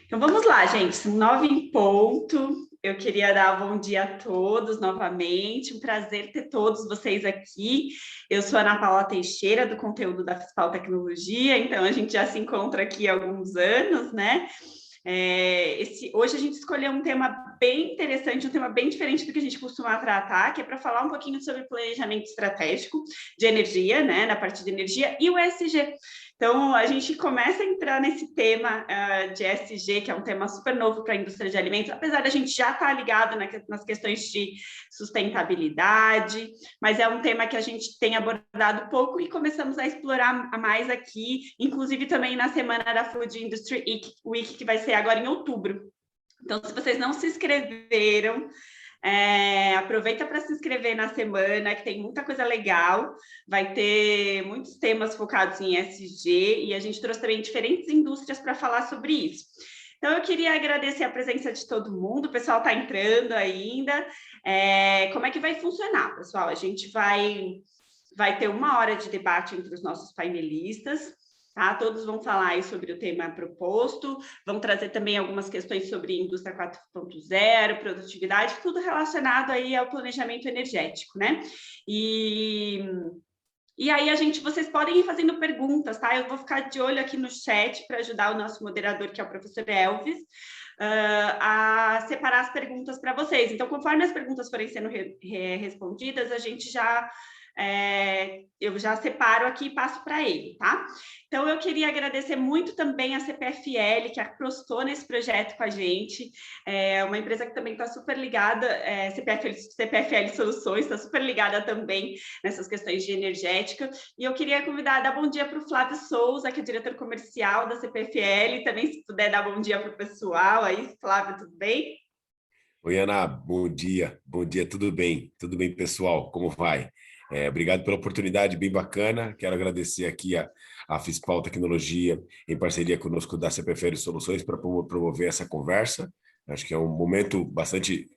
Então vamos lá, gente, são 9 em ponto. Eu queria dar bom dia a todos novamente. Um prazer ter todos vocês aqui. Eu sou a Ana Paula Teixeira, do conteúdo da Fispal Tecnologia, então a gente já se encontra aqui há alguns anos, né? Hoje a gente escolheu um tema bem interessante, um tema bem diferente do que a gente costuma tratar, que é para falar um pouquinho sobre planejamento estratégico de energia, né, na parte de energia, e o ESG. Então, a gente começa a entrar nesse tema de ESG, que é um tema super novo para a indústria de alimentos, apesar da gente já estar ligado nas questões de sustentabilidade, mas é um tema que a gente tem abordado pouco e começamos a explorar mais aqui, inclusive também na semana da Food Industry Week, que vai ser agora em outubro. Então, se vocês não se inscreveram, aproveita para se inscrever na semana, que tem muita coisa legal. Vai ter muitos temas focados em ESG e a gente trouxe também diferentes indústrias para falar sobre isso. Então, eu queria agradecer a presença de todo mundo. O pessoal está entrando ainda. Como é que vai funcionar, pessoal? A gente vai ter 1 hora de debate entre os nossos painelistas. Tá? Todos vão falar aí sobre o tema proposto, vão trazer também algumas questões sobre indústria 4.0, produtividade, tudo relacionado aí ao planejamento energético, né? E aí vocês podem ir fazendo perguntas, tá? Eu vou ficar de olho aqui no chat para ajudar o nosso moderador, que é o professor Elvis, a separar as perguntas para vocês. Então, conforme as perguntas forem sendo respondidas, a gente eu já separo aqui e passo para ele, tá? Então, eu queria agradecer muito também a CPFL, que apostou nesse projeto com a gente, uma empresa que também está super ligada, CPFL Soluções, está super ligada também nessas questões de energética, e eu queria convidar, dar bom dia para o Flávio Souza, que é diretor comercial da CPFL, também se puder dar bom dia para o pessoal aí. Flávio, tudo bem? Oi, Ana, bom dia, tudo bem, pessoal, como vai? Obrigado pela oportunidade, bem bacana, quero agradecer aqui a Fispal Tecnologia, em parceria conosco da CPFL Soluções, para promover essa conversa. Acho que é um momento bastante...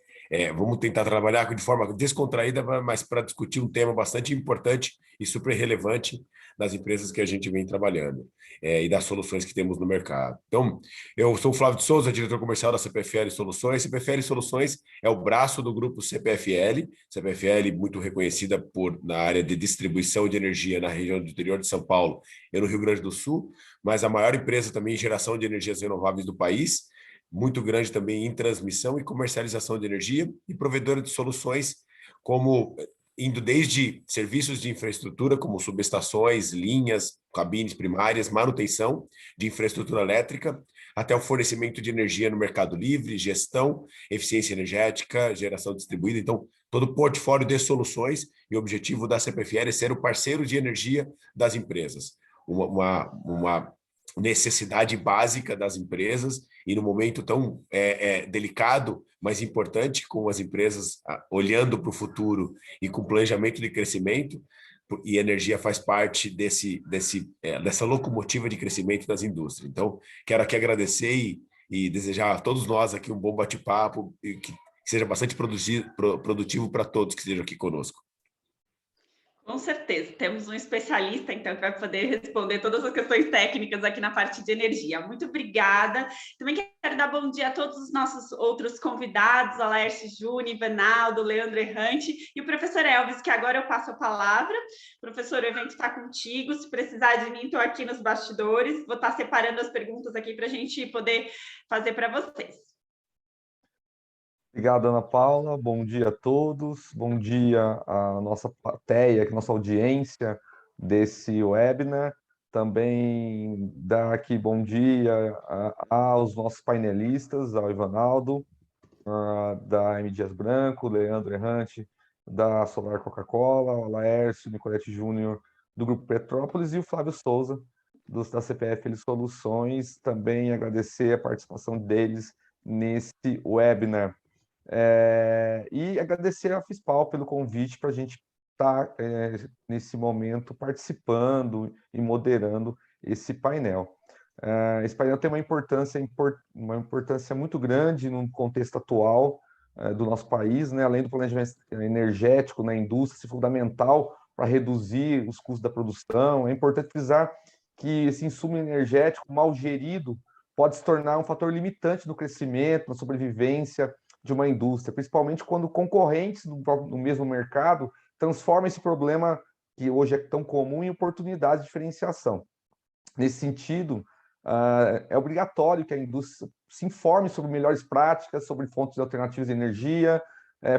vamos tentar trabalhar de forma descontraída, mas para discutir um tema bastante importante e super relevante nas empresas que a gente vem trabalhando, e das soluções que temos no mercado. Então, eu sou o Flávio de Souza, diretor comercial da CPFL Soluções. CPFL Soluções é o braço do grupo CPFL, CPFL muito reconhecida na área de distribuição de energia na região do interior de São Paulo e no Rio Grande do Sul, mas a maior empresa também em geração de energias renováveis do país, muito grande também em transmissão e comercialização de energia e provedora de soluções como indo desde serviços de infraestrutura, como subestações, linhas, cabines primárias, manutenção de infraestrutura elétrica, até o fornecimento de energia no mercado livre, gestão, eficiência energética, geração distribuída. Então, todo o portfólio de soluções, e o objetivo da CPFL é ser o parceiro de energia das empresas. Uma necessidade básica das empresas, e no momento tão delicado, mas importante, com as empresas olhando para o futuro e com planejamento de crescimento, e energia faz parte dessa locomotiva de crescimento das indústrias. Então, quero aqui agradecer e desejar a todos nós aqui um bom bate-papo e que seja bastante produtivo para todos que estejam aqui conosco. Com certeza, temos um especialista, então, que vai poder responder todas as questões técnicas aqui na parte de energia. Muito obrigada. Também quero dar bom dia a todos os nossos outros convidados, a Laércio Júnior, Ivanaldo, Leandro Errante e o professor Elvis, que agora eu passo a palavra. Professor, o evento está contigo. Se precisar de mim, estou aqui nos bastidores. Vou estar separando as perguntas aqui para a gente poder fazer para vocês. Obrigado, Ana Paula. Bom dia a todos. Bom dia à nossa plateia, à nossa audiência desse webinar. Também dar aqui bom dia aos nossos painelistas, ao Ivanaldo, da M. Dias Branco, Leandro Errante, da Solar Coca-Cola, o Laércio, Nicolete Júnior, do Grupo Petrópolis, e o Flávio Souza, da CPFL Soluções. Também agradecer a participação deles nesse webinar. E agradecer à Fispal pelo convite para a gente estar, nesse momento, participando e moderando esse painel. Esse painel tem uma importância muito grande no contexto atual do nosso país, né? Além do planejamento energético na indústria, é fundamental para reduzir os custos da produção. É importante frisar que esse insumo energético mal gerido pode se tornar um fator limitante no crescimento, na sobrevivência de uma indústria, principalmente quando concorrentes no mesmo mercado transformam esse problema, que hoje é tão comum, em oportunidade de diferenciação. Nesse sentido, é obrigatório que a indústria se informe sobre melhores práticas, sobre fontes alternativas de energia,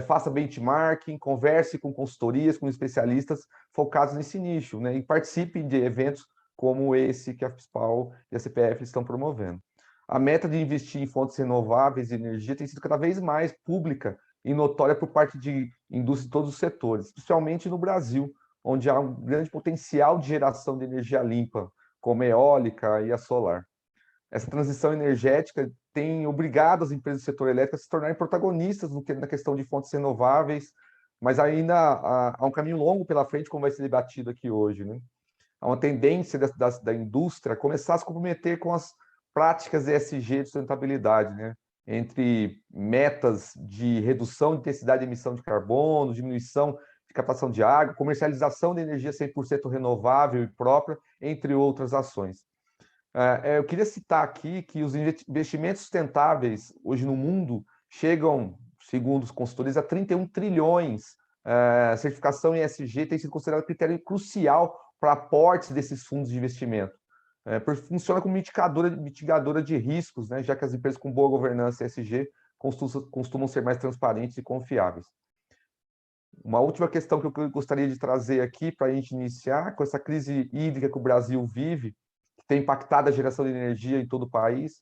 faça benchmarking, converse com consultorias, com especialistas focados nesse nicho, né, e participe de eventos como esse que a FISPAL e a CPF estão promovendo. A meta de investir em fontes renováveis de energia tem sido cada vez mais pública e notória por parte de indústrias de todos os setores, especialmente no Brasil, onde há um grande potencial de geração de energia limpa, como a eólica e a solar. Essa transição energética tem obrigado as empresas do setor elétrico a se tornarem protagonistas na questão de fontes renováveis, mas ainda há um caminho longo pela frente, como vai ser debatido aqui hoje, né? Há uma tendência da indústria a começar a se comprometer com as práticas ESG de sustentabilidade, né? Entre metas de redução de intensidade de emissão de carbono, diminuição de captação de água, comercialização de energia 100% renovável e própria, entre outras ações. Eu queria citar aqui que os investimentos sustentáveis hoje no mundo chegam, segundo os consultores, a 31 trilhões. A certificação ESG tem sido considerada critério crucial para aportes desses fundos de investimento. Funciona como mitigadora de riscos, né, já que as empresas com boa governança ESG costumam ser mais transparentes e confiáveis. Uma última questão que eu gostaria de trazer aqui para a gente iniciar, com essa crise hídrica que o Brasil vive, que tem impactado a geração de energia em todo o país.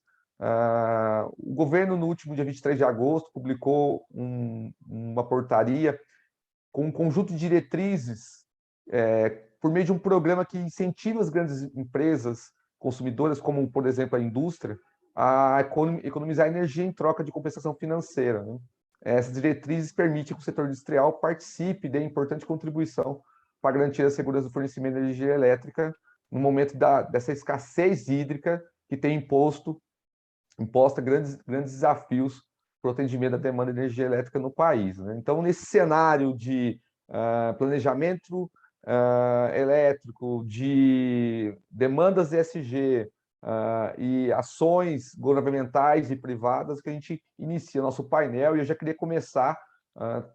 O governo, no último dia 23 de agosto, publicou uma portaria com um conjunto de diretrizes por meio de um programa que incentiva as grandes empresas consumidoras, como, por exemplo, a indústria, a economizar energia em troca de compensação financeira, né? Essas diretrizes permitem que o setor industrial participe e dê importante contribuição para garantir a segurança do fornecimento de energia elétrica no momento dessa escassez hídrica que tem imposta grandes desafios para o atendimento da demanda de energia elétrica no país, né? Então, nesse cenário de planejamento elétrico, de demandas ESG e ações governamentais e privadas, que a gente inicia nosso painel, e eu já queria começar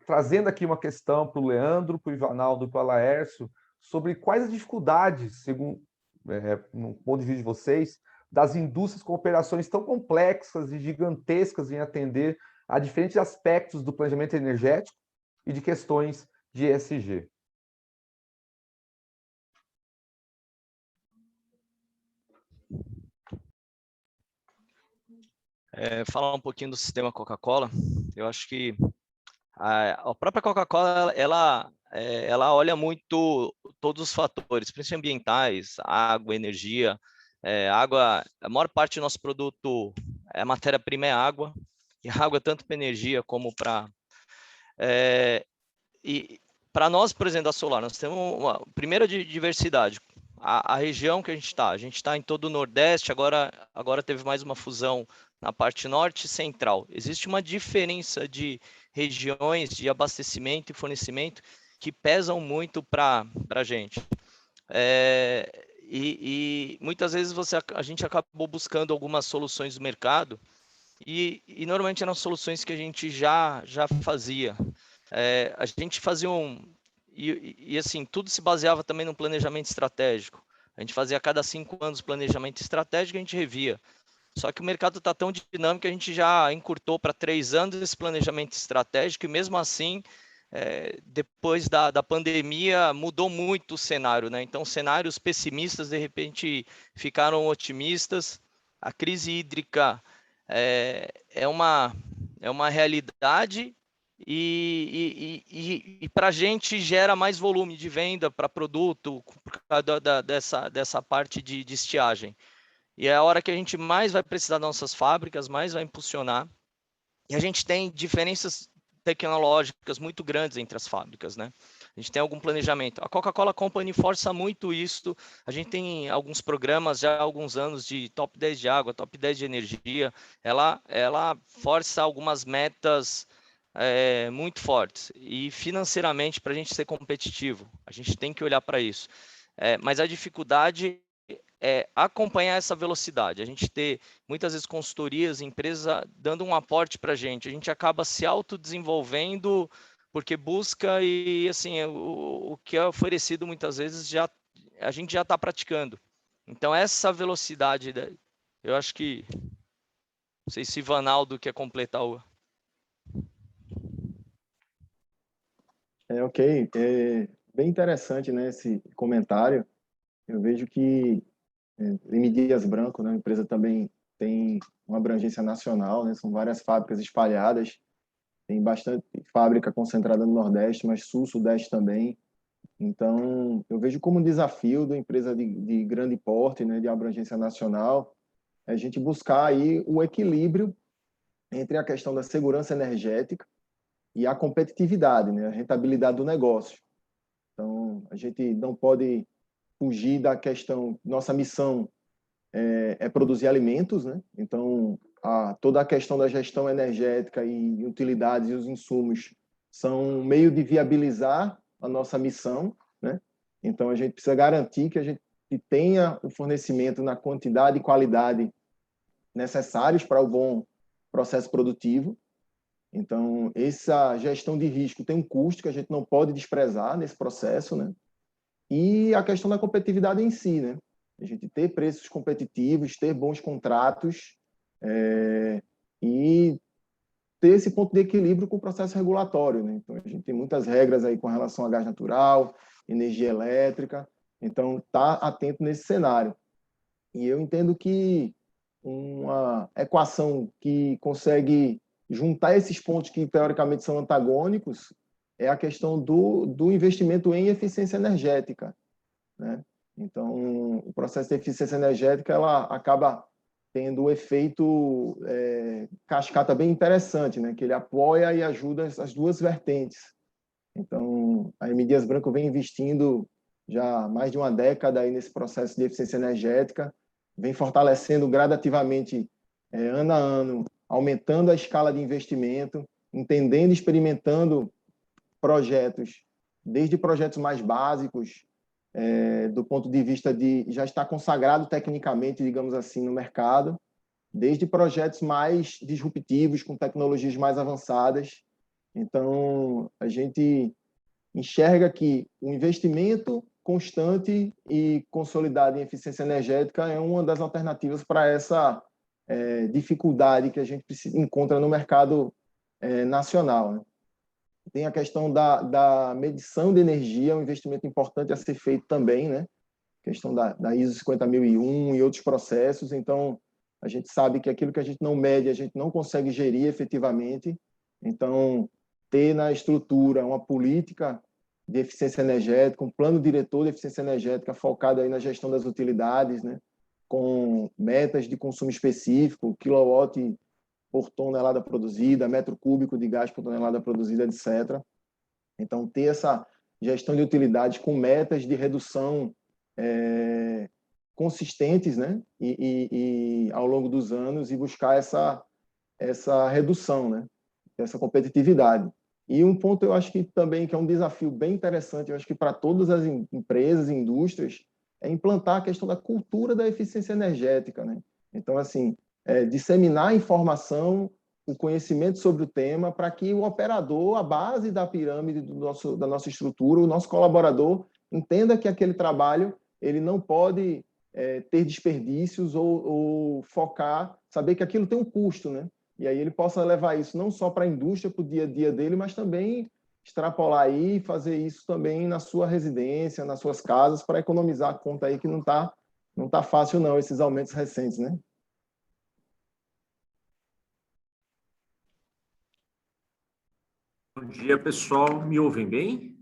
trazendo aqui uma questão para o Leandro, para o Ivanaldo e para o Laércio, sobre quais as dificuldades, segundo no ponto de vista de vocês, das indústrias com operações tão complexas e gigantescas em atender a diferentes aspectos do planejamento energético e de questões de ESG. Falar um pouquinho do sistema Coca-Cola. Eu acho que a própria Coca-Cola, ela olha muito todos os fatores, principalmente ambientais, água, energia. Água, a maior parte do nosso produto, a matéria-prima é água, e água tanto para energia como para... E para nós, por exemplo, da Solar, nós temos uma primeira diversidade. A região que a gente está em todo o Nordeste, agora teve mais uma fusão na parte norte e central. Existe uma diferença de regiões de abastecimento e fornecimento que pesam muito para a gente. E muitas vezes a gente acabou buscando algumas soluções do mercado e normalmente eram soluções que a gente já fazia. A gente fazia e assim, tudo se baseava também no planejamento estratégico. A gente fazia a cada 5 anos planejamento estratégico e a gente revia. Só que o mercado está tão dinâmico que a gente já encurtou para 3 anos esse planejamento estratégico e mesmo assim, depois da pandemia, mudou muito o cenário, né? Então, cenários pessimistas, de repente, ficaram otimistas. A crise hídrica é uma realidade e para a gente gera mais volume de venda para produto por causa dessa parte de estiagem. E é a hora que a gente mais vai precisar das nossas fábricas, mais vai impulsionar. E a gente tem diferenças tecnológicas muito grandes entre as fábricas, né? A gente tem algum planejamento. A Coca-Cola Company força muito isso. A gente tem alguns programas já há alguns anos de top 10 de água, top 10 de energia. Ela força algumas metas muito fortes. E financeiramente, para a gente ser competitivo, a gente tem que olhar para isso. Mas a dificuldade acompanhar essa velocidade, a gente ter muitas vezes consultorias, empresas dando um aporte para a gente acaba se autodesenvolvendo porque busca e assim, o que é oferecido muitas vezes a gente já está praticando. Então essa velocidade, eu acho que, não sei se Ivanaldo quer completar o... Ok, bem interessante, né, esse comentário. Eu vejo que M. Dias Branco, né, a empresa também tem uma abrangência nacional, né, são várias fábricas espalhadas, tem bastante fábrica concentrada no Nordeste, mas Sul, Sudeste também. Então, eu vejo como um desafio da empresa de grande porte, né, de abrangência nacional, a gente buscar aí o equilíbrio entre a questão da segurança energética e a competitividade, né, a rentabilidade do negócio. Então, a gente não pode fugir da questão, nossa missão é produzir alimentos, né? Então, toda a questão da gestão energética e utilidades e os insumos são um meio de viabilizar a nossa missão, né? Então, a gente precisa garantir que a gente tenha o fornecimento na quantidade e qualidade necessários para o bom processo produtivo. Então, essa gestão de risco tem um custo que a gente não pode desprezar nesse processo, né? E a questão da competitividade em si, né? A gente ter preços competitivos, ter bons contratos e ter esse ponto de equilíbrio com o processo regulatório, né? Então, a gente tem muitas regras aí com relação a gás natural, energia elétrica, então tá atento nesse cenário. E eu entendo que uma equação que consegue juntar esses pontos que teoricamente são antagônicos é a questão do investimento em eficiência energética, né? Então, o processo de eficiência energética ela acaba tendo o efeito cascata bem interessante, né? Que ele apoia e ajuda as duas vertentes. Então, a M. Dias Branco vem investindo já há mais de uma década aí nesse processo de eficiência energética, vem fortalecendo gradativamente, ano a ano, aumentando a escala de investimento, entendendo e experimentando projetos, desde projetos mais básicos, do ponto de vista de já estar consagrado tecnicamente, digamos assim, no mercado, desde projetos mais disruptivos, com tecnologias mais avançadas. Então, a gente enxerga que o investimento constante e consolidado em eficiência energética é uma das alternativas para essa dificuldade que a gente encontra no mercado nacional, né? Tem a questão da medição de energia, um investimento importante a ser feito também, né? A questão da ISO 50001 e outros processos. Então, a gente sabe que aquilo que a gente não mede, a gente não consegue gerir efetivamente. Então, ter na estrutura uma política de eficiência energética, um plano diretor de eficiência energética focado aí na gestão das utilidades, né? Com metas de consumo específico, quilowatt por tonelada produzida, metro cúbico de gás por tonelada produzida, etc. Então, ter essa gestão de utilidades com metas de redução consistentes, né? E ao longo dos anos e buscar essa redução, né? Essa competitividade. E um ponto eu acho que também que é um desafio bem interessante, eu acho que para todas as empresas e indústrias, é implantar a questão da cultura da eficiência energética, né? Então, assim, disseminar a informação, o conhecimento sobre o tema, para que o operador, a base da pirâmide da nossa estrutura, o nosso colaborador, entenda que aquele trabalho ele não pode ter desperdícios ou focar, saber que aquilo tem um custo, né? E aí ele possa levar isso não só para a indústria, para o dia a dia dele, mas também extrapolar aí e fazer isso também na sua residência, nas suas casas, para economizar a conta aí que não tá fácil não, esses aumentos recentes, né? Bom dia, pessoal. Me ouvem bem?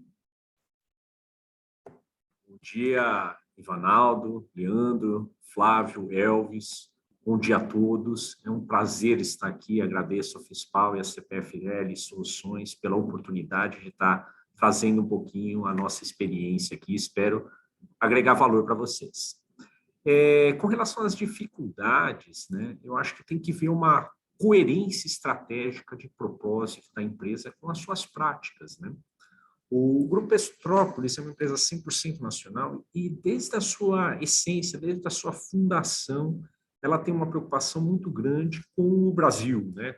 Bom dia, Ivanaldo, Leandro, Flávio, Elvis. Bom dia a todos. É um prazer estar aqui. Agradeço a FISPAL e a CPFL Soluções pela oportunidade de estar trazendo um pouquinho a nossa experiência aqui. Espero agregar valor para vocês. Com relação às dificuldades, né, eu acho que tem que ver uma coerência estratégica de propósito da empresa com as suas práticas, né? O Grupo Petrópolis é uma empresa 100% nacional e desde a sua essência, desde a sua fundação, ela tem uma preocupação muito grande com o Brasil, né?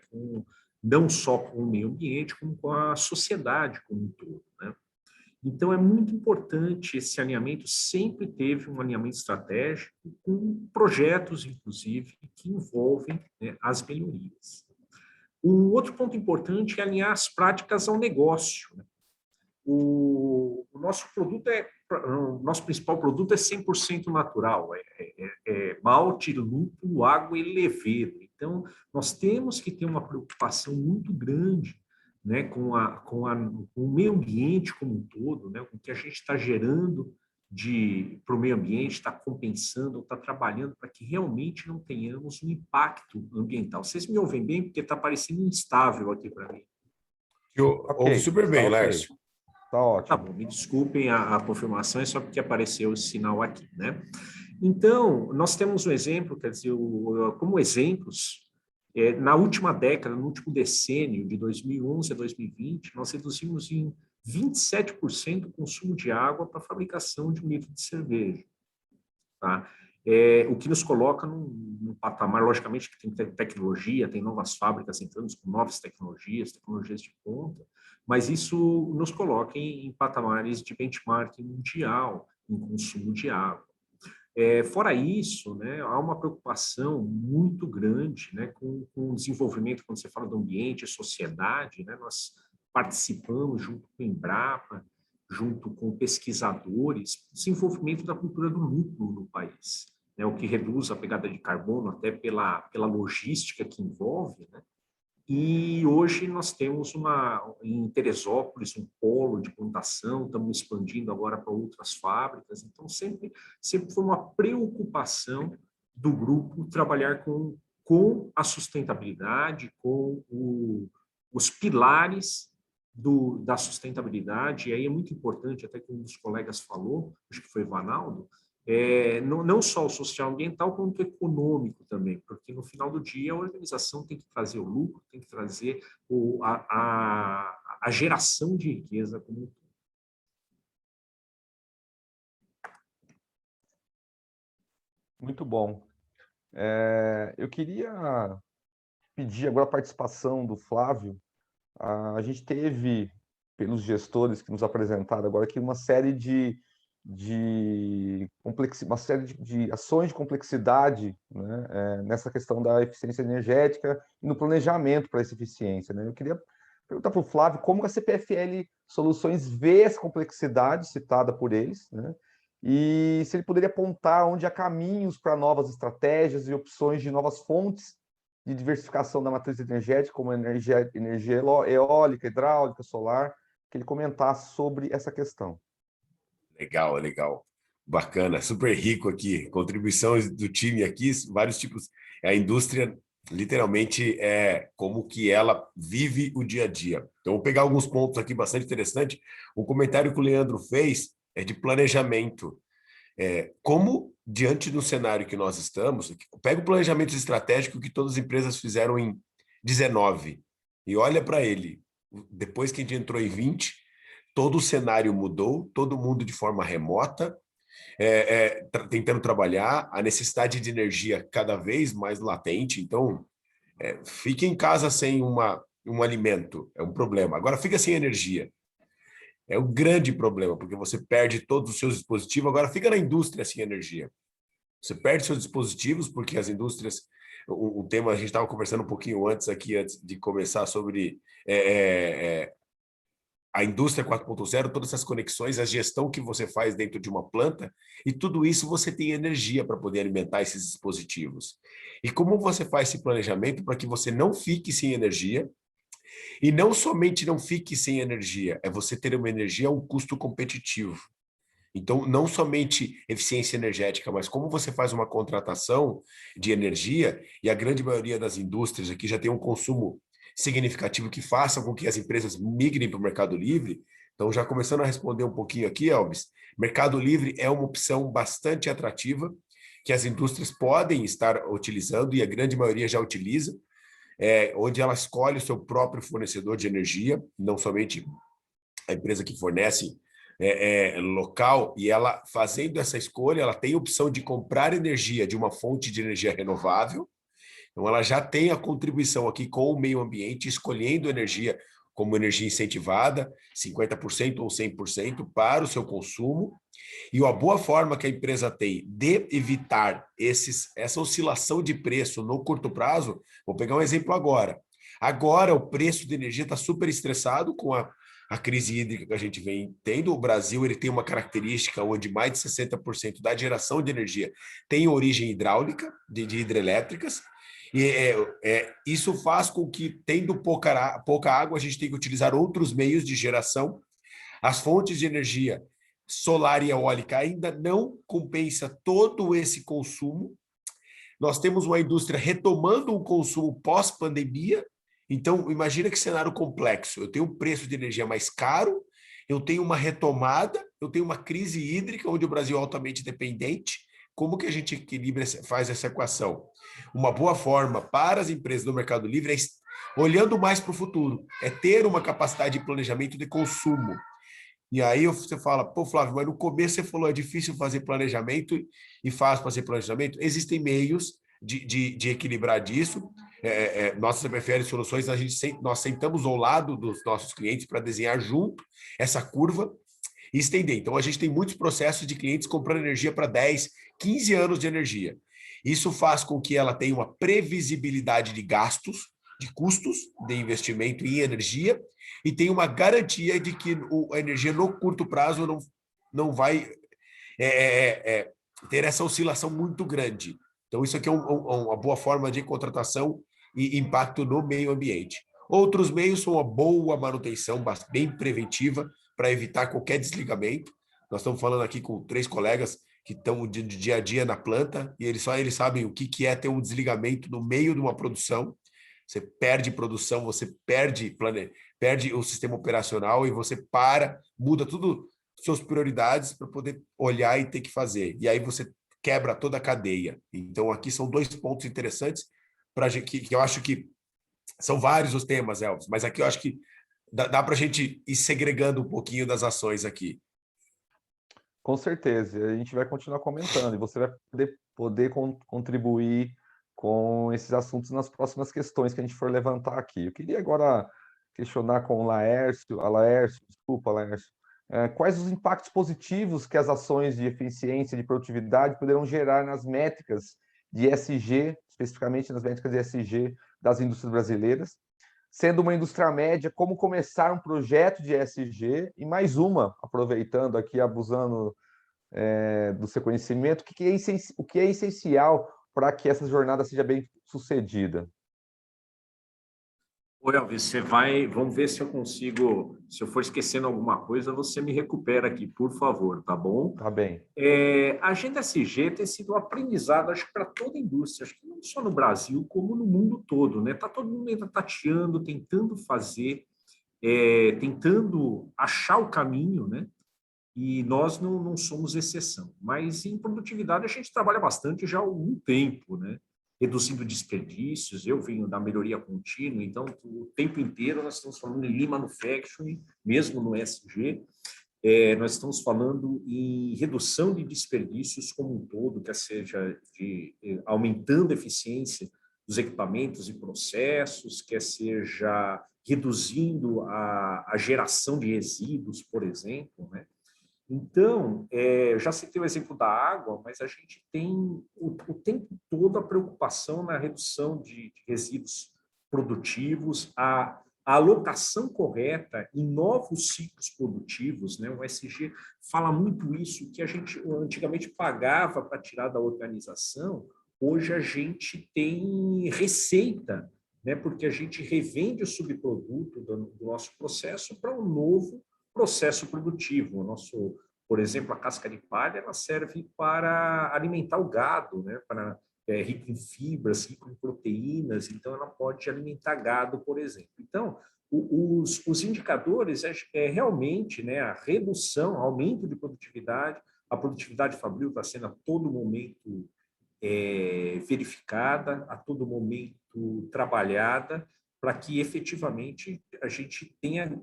Não só com o meio ambiente, como com a sociedade como um todo, né? Então, é muito importante esse alinhamento, sempre teve um alinhamento estratégico com projetos, inclusive, que envolvem, né, as melhorias. Um outro ponto importante é alinhar as práticas ao negócio, né? O nosso principal produto é 100% natural, malte, lúpulo, água e levedo. Então, nós temos que ter uma preocupação muito grande, né, com o meio ambiente como um todo, né, com o que a gente está gerando para o meio ambiente, está compensando, está trabalhando para que realmente não tenhamos um impacto ambiental. Vocês me ouvem bem? Porque está parecendo instável aqui para mim. Eu ouvi super bem, Lércio. Tá ótimo. Tá bom, me desculpem a confirmação, é só porque apareceu o sinal aqui, né? Então, nós temos um exemplo, quer dizer, como exemplos, na última década, no último decênio, de 2011 a 2020, nós reduzimos em 27% o consumo de água para a fabricação de um litro de cerveja, tá? O que nos coloca num patamar, logicamente, que tem tecnologia, tem novas fábricas entrando com novas tecnologias de ponta, mas isso nos coloca em patamares de benchmark mundial em consumo de água. Fora isso, né, há uma preocupação muito grande, né, com o desenvolvimento, quando você fala do ambiente e sociedade, né, nós participamos junto com a Embrapa, junto com pesquisadores, desenvolvimento da cultura do lúpulo no país, né, o que reduz a pegada de carbono até pela logística que envolve, né? E hoje nós temos em Teresópolis um polo de plantação, estamos expandindo agora para outras fábricas, então sempre foi uma preocupação do grupo trabalhar com a sustentabilidade, com os pilares da sustentabilidade, e aí é muito importante, até que um dos colegas falou, acho que foi o Vanaldo, não só o social ambiental, quanto o econômico também, porque no final do dia a organização tem que trazer o lucro, tem que trazer a geração de riqueza como um todo. Muito bom. Eu queria pedir agora a participação do Flávio. A gente teve, pelos gestores que nos apresentaram agora aqui, uma série de ações de complexidade, né, nessa questão da eficiência energética e no planejamento para essa eficiência, né? Eu queria perguntar para o Flávio como a CPFL Soluções vê essa complexidade citada por eles, né? E se ele poderia apontar onde há caminhos para novas estratégias e opções de novas fontes de diversificação da matriz energética, como energia eólica, hidráulica, solar, que ele comentasse sobre essa questão. Legal, legal. Bacana, super rico aqui. Contribuições do time aqui, vários tipos. A indústria, literalmente, é como que ela vive o dia a dia. Então, vou pegar alguns pontos aqui bastante interessantes. Um comentário que o Leandro fez é de planejamento. Como, diante do cenário que nós estamos, pega o planejamento estratégico que todas as empresas fizeram em 19 e olha para ele. Depois que a gente entrou em 20, todo o cenário mudou, todo mundo de forma remota, tentando trabalhar, a necessidade de energia cada vez mais latente. Então, fique em casa sem um alimento, é um problema. Agora, fica sem energia. É um grande problema, porque você perde todos os seus dispositivos. Agora, fica na indústria sem energia. Você perde seus dispositivos, porque as indústrias... O tema, a gente estava conversando um pouquinho antes de começar sobre a indústria 4.0, todas essas conexões, a gestão que você faz dentro de uma planta, e tudo isso você tem energia para poder alimentar esses dispositivos. E como você faz esse planejamento para que você não fique sem energia, e não somente não fique sem energia, é você ter uma energia a um custo competitivo. Então, não somente eficiência energética, mas como você faz uma contratação de energia, e a grande maioria das indústrias aqui já tem um consumo significativo que faça com que as empresas migrem para o Mercado Livre. Então, já começando a responder um pouquinho aqui, Elvis, Mercado Livre é uma opção bastante atrativa, que as indústrias podem estar utilizando, e a grande maioria já utiliza, onde ela escolhe o seu próprio fornecedor de energia, não somente a empresa que fornece local, e ela, fazendo essa escolha, ela tem a opção de comprar energia de uma fonte de energia renovável. Então, ela já tem a contribuição aqui com o meio ambiente, escolhendo energia como energia incentivada, 50% ou 100% para o seu consumo. E a boa forma que a empresa tem de evitar essa oscilação de preço no curto prazo, vou pegar um exemplo agora. Agora, o preço de energia está super estressado com a crise hídrica que a gente vem tendo. O Brasil ele tem uma característica onde mais de 60% da geração de energia tem origem hidráulica, de hidrelétricas, e isso faz com que, tendo pouca água, a gente tem que utilizar outros meios de geração. As fontes de energia solar e eólica ainda não compensa todo esse consumo. Nós temos uma indústria retomando um consumo pós-pandemia. Então, imagina que cenário complexo. Eu tenho um preço de energia mais caro, eu tenho uma retomada, eu tenho uma crise hídrica, onde o Brasil é altamente dependente. Como que a gente equilibra, faz essa equação? Uma boa forma para as empresas do Mercado Livre é, olhando mais para o futuro, é ter uma capacidade de planejamento de consumo. E aí você fala, pô, Flávio, mas no começo você falou, é difícil fazer planejamento e fácil fazer planejamento. Existem meios de equilibrar disso. Nossa CPFL Soluções, nós sentamos ao lado dos nossos clientes para desenhar junto essa curva e estender. Então, a gente tem muitos processos de clientes comprando energia para 10, 15 anos de energia. Isso faz com que ela tenha uma previsibilidade de gastos, de custos de investimento em energia, e tenha uma garantia de que a energia no curto prazo não vai ter essa oscilação muito grande. Então, isso aqui é uma boa forma de contratação e impacto no meio ambiente. Outros meios são a boa manutenção, bem preventiva, para evitar qualquer desligamento. Nós estamos falando aqui com 3 colegas que estão de dia a dia na planta, e eles sabem o que é ter um desligamento no meio de uma produção. Você perde produção, você perde o sistema operacional e você muda tudo suas prioridades para poder olhar e ter que fazer. E aí você quebra toda a cadeia. Então, aqui são 2 pontos interessantes que eu acho que são vários os temas, Elvis, mas aqui eu acho que dá para a gente ir segregando um pouquinho das ações aqui. Com certeza, a gente vai continuar comentando e você vai poder contribuir com esses assuntos nas próximas questões que a gente for levantar aqui. Eu queria agora questionar com o Laércio, quais os impactos positivos que as ações de eficiência e de produtividade poderão gerar nas métricas de ESG, especificamente nas métricas de ESG das indústrias brasileiras, sendo uma indústria média, como começar um projeto de ESG, e mais uma, aproveitando aqui, abusando do seu conhecimento, o que é essencial para que essa jornada seja bem sucedida? Ô, Elvis, vamos ver se eu consigo, se eu for esquecendo alguma coisa, você me recupera aqui, por favor, tá bom? Tá bem. A Agenda SG tem sido um aprendizado, acho que para toda a indústria, acho que não só no Brasil, como no mundo todo, né? Está todo mundo ainda tateando, tentando fazer, tentando achar o caminho, né? E nós não somos exceção. Mas em produtividade a gente trabalha bastante já há algum tempo, né? Reduzindo desperdícios, eu venho da melhoria contínua, então o tempo inteiro nós estamos falando em Lean Manufacturing, mesmo no ESG, nós estamos falando em redução de desperdícios como um todo, quer seja aumentando a eficiência dos equipamentos e processos, quer seja reduzindo a geração de resíduos, por exemplo, né? Então, eu já citei o exemplo da água, mas a gente tem o tempo todo a preocupação na redução de resíduos produtivos, a alocação correta em novos ciclos produtivos, né? O ESG fala muito isso, que a gente antigamente pagava para tirar da organização, hoje a gente tem receita, né? Porque a gente revende o subproduto do nosso processo para um novo processo produtivo. Por exemplo, a casca de palha, ela serve para alimentar o gado, né? Rico em fibras, rico em proteínas, então ela pode alimentar gado, por exemplo. Então, os indicadores realmente, né, a redução, aumento de produtividade, a produtividade fabril está sendo a todo momento verificada, a todo momento trabalhada, para que efetivamente a gente tenha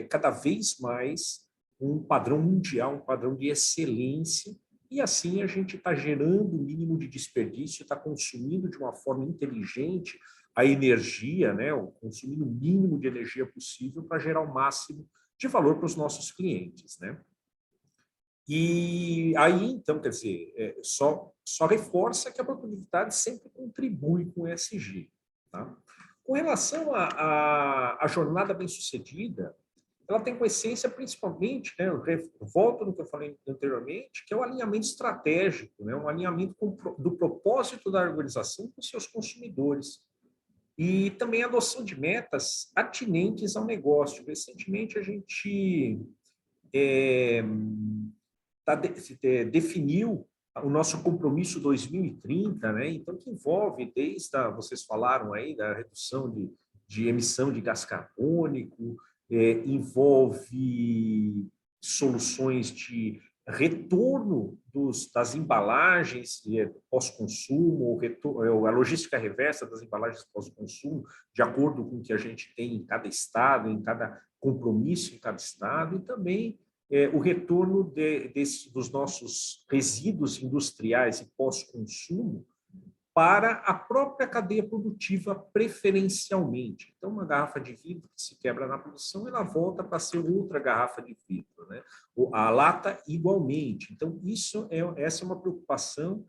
cada vez mais um padrão mundial, um padrão de excelência, e assim a gente está gerando o mínimo de desperdício, está consumindo de uma forma inteligente a energia, né, consumindo o mínimo de energia possível para gerar o máximo de valor para os nossos clientes, né? E aí, então, quer dizer, só reforça que a produtividade sempre contribui com o ESG. Tá? Com relação à jornada bem-sucedida, ela tem como essência, principalmente, né, eu volto no que eu falei anteriormente, que é o alinhamento estratégico, né, um alinhamento do propósito da organização com seus consumidores. E também a adoção de metas atinentes ao negócio. Recentemente, a gente definiu o nosso compromisso 2030, né? Então, que envolve vocês falaram aí da redução de emissão de gás carbônico, envolve soluções de retorno das embalagens pós-consumo, a logística reversa das embalagens pós-consumo, de acordo com o que a gente tem em cada estado, em cada compromisso em cada estado, e também o retorno dos nossos resíduos industriais e pós-consumo para a própria cadeia produtiva preferencialmente. Então, uma garrafa de vidro que se quebra na produção, ela volta para ser outra garrafa de vidro, né? A lata igualmente. Então, essa é uma preocupação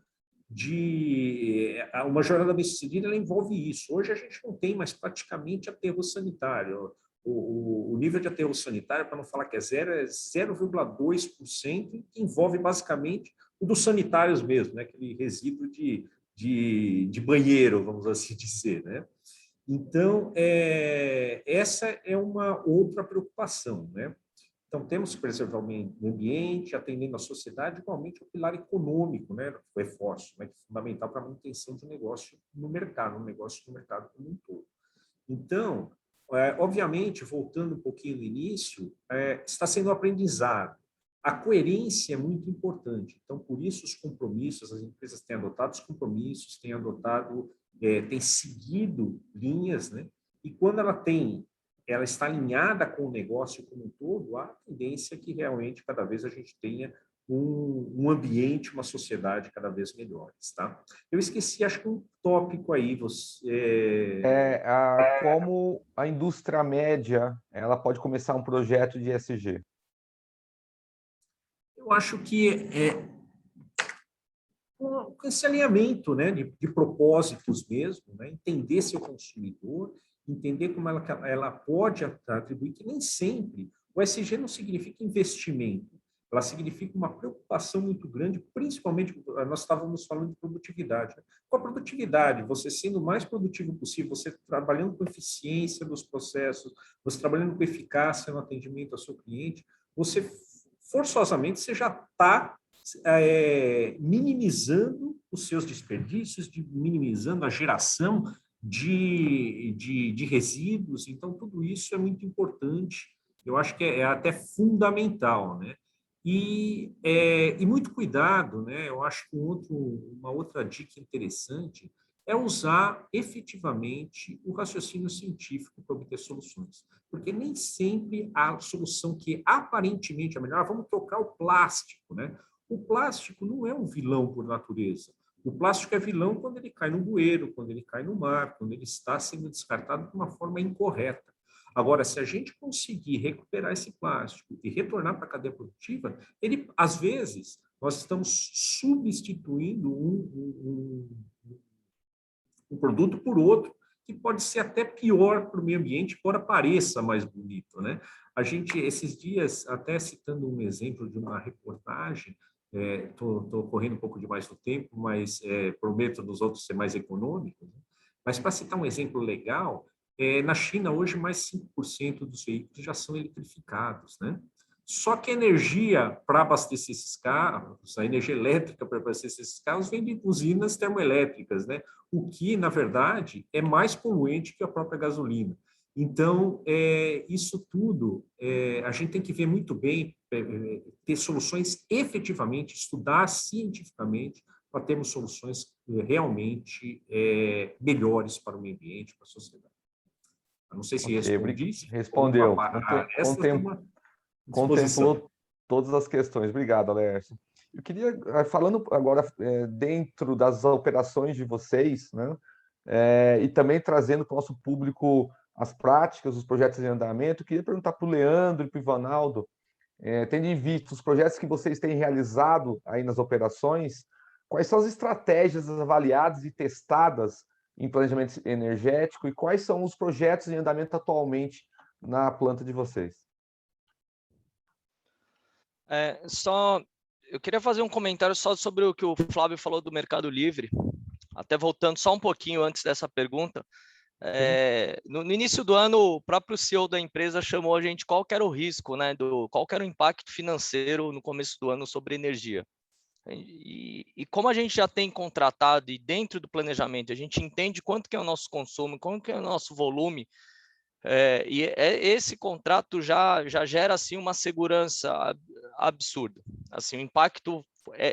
de uma jornada bem-sucedida, ela envolve isso. Hoje a gente não tem mais praticamente aterro sanitário. O nível de aterro sanitário, para não falar que é zero, é 0,2%, que envolve basicamente o dos sanitários mesmo, né? Aquele resíduo de banheiro, vamos assim dizer, né? Então, essa é uma outra preocupação, né? Então, temos que preservar o meio ambiente, atendendo a sociedade, igualmente o pilar econômico, né? O reforço, né? Que é fundamental para a manutenção do negócio no mercado, como um todo. Então, obviamente, voltando um pouquinho no início, está sendo um aprendizado. A coerência é muito importante. Então, por isso, os compromissos, as empresas têm adotado os compromissos, têm seguido linhas, né? E quando ela está alinhada com o negócio como um todo, há a tendência que realmente cada vez a gente tenha um ambiente, uma sociedade cada vez melhores, tá? Eu esqueci, acho que um tópico aí, como a indústria média ela pode começar um projeto de ESG. Eu acho que com esse alinhamento, né, de propósitos mesmo, né, entender seu consumidor, entender como ela pode atribuir, que nem sempre o ESG não significa investimento, ela significa uma preocupação muito grande, principalmente, nós estávamos falando de produtividade. Né? Com a produtividade, você sendo o mais produtivo possível, você trabalhando com eficiência dos processos, você trabalhando com eficácia no atendimento ao seu cliente, forçosamente você já está minimizando os seus desperdícios, minimizando a geração de resíduos. Então, tudo isso é muito importante. Eu acho que é até fundamental, né? E muito cuidado, né? Eu acho que uma outra dica interessante é usar efetivamente o raciocínio científico para obter soluções. Porque nem sempre a solução que aparentemente é melhor, vamos trocar o plástico, né? O plástico não é um vilão por natureza. O plástico é vilão quando ele cai no bueiro, quando ele cai no mar, quando ele está sendo descartado de uma forma incorreta. Agora, se a gente conseguir recuperar esse plástico e retornar para a cadeia produtiva, às vezes, nós estamos substituindo um produto por outro, que pode ser até pior para o meio ambiente, embora pareça mais bonito, né? A gente, esses dias, até citando um exemplo de uma reportagem, estou correndo um pouco demais do tempo, mas prometo nos outros ser mais econômico, né? Mas para citar um exemplo legal, na China, hoje, mais 5% dos veículos já são eletrificados, né? Só que a energia para abastecer esses carros, a energia elétrica para abastecer esses carros vem de usinas termoelétricas, né? O que, na verdade, é mais poluente que a própria gasolina. Então, isso tudo, a gente tem que ver muito bem, ter soluções efetivamente, estudar cientificamente, para termos soluções realmente melhores para o meio ambiente, para a sociedade. Eu não sei se Ok, respondi. respondeu. Contemplou todas as questões. Obrigado, Alércio. Eu queria, falando agora dentro das operações de vocês, né, e também trazendo para o nosso público as práticas, os projetos em andamento, eu queria perguntar para o Leandro e para o Ivanaldo, tendo em vista os projetos que vocês têm realizado aí nas operações, quais são as estratégias avaliadas e testadas em planejamento energético e quais são os projetos em andamento atualmente na planta de vocês? Eu queria fazer um comentário só sobre o que o Flávio falou do Mercado Livre, até voltando só um pouquinho antes dessa pergunta. No início do ano, o próprio CEO da empresa chamou a gente qual que era o risco, né, qual que era o impacto financeiro no começo do ano sobre energia. E como a gente já tem contratado e dentro do planejamento, a gente entende quanto que é o nosso consumo, quanto que é o nosso volume, esse contrato já gera assim uma segurança absurda. Assim, o impacto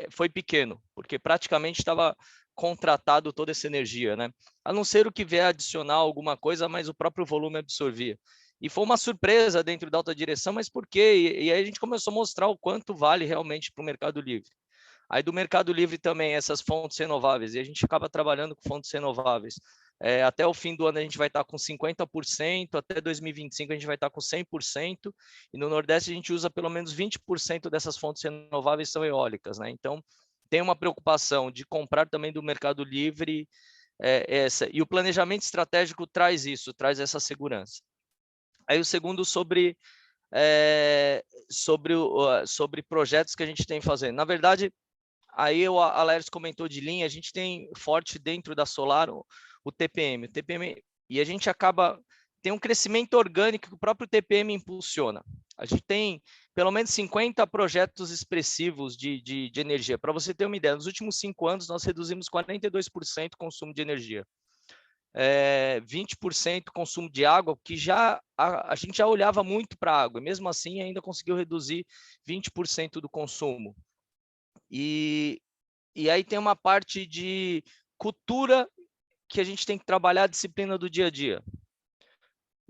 foi pequeno, porque praticamente estava contratado toda essa energia, né? A não ser o que vier adicionar alguma coisa, mas o próprio volume absorvia. E foi uma surpresa dentro da alta direção, mas por quê? E aí a gente começou a mostrar o quanto vale realmente para o Mercado Livre. Aí do Mercado Livre também essas fontes renováveis, e a gente acaba trabalhando com fontes renováveis. Até o fim do ano a gente vai estar com 50%, até 2025 a gente vai estar com 100%, e no Nordeste a gente usa pelo menos 20% dessas fontes renováveis são eólicas, né? Então, tem uma preocupação de comprar também do Mercado Livre, e o planejamento estratégico traz isso, traz essa segurança. Aí o segundo sobre projetos que a gente tem fazendo. Na verdade, aí o Alércio comentou de linha, a gente tem forte dentro da Solar o TPM. E a gente tem um crescimento orgânico que o próprio TPM impulsiona. A gente tem pelo menos 50 projetos expressivos de energia. Para você ter uma ideia, nos últimos 5 anos nós reduzimos 42% o consumo de energia. 20% consumo de água, que a gente já olhava muito para a água, e mesmo assim ainda conseguiu reduzir 20% do consumo. E aí tem uma parte de cultura que a gente tem que trabalhar a disciplina do dia a dia.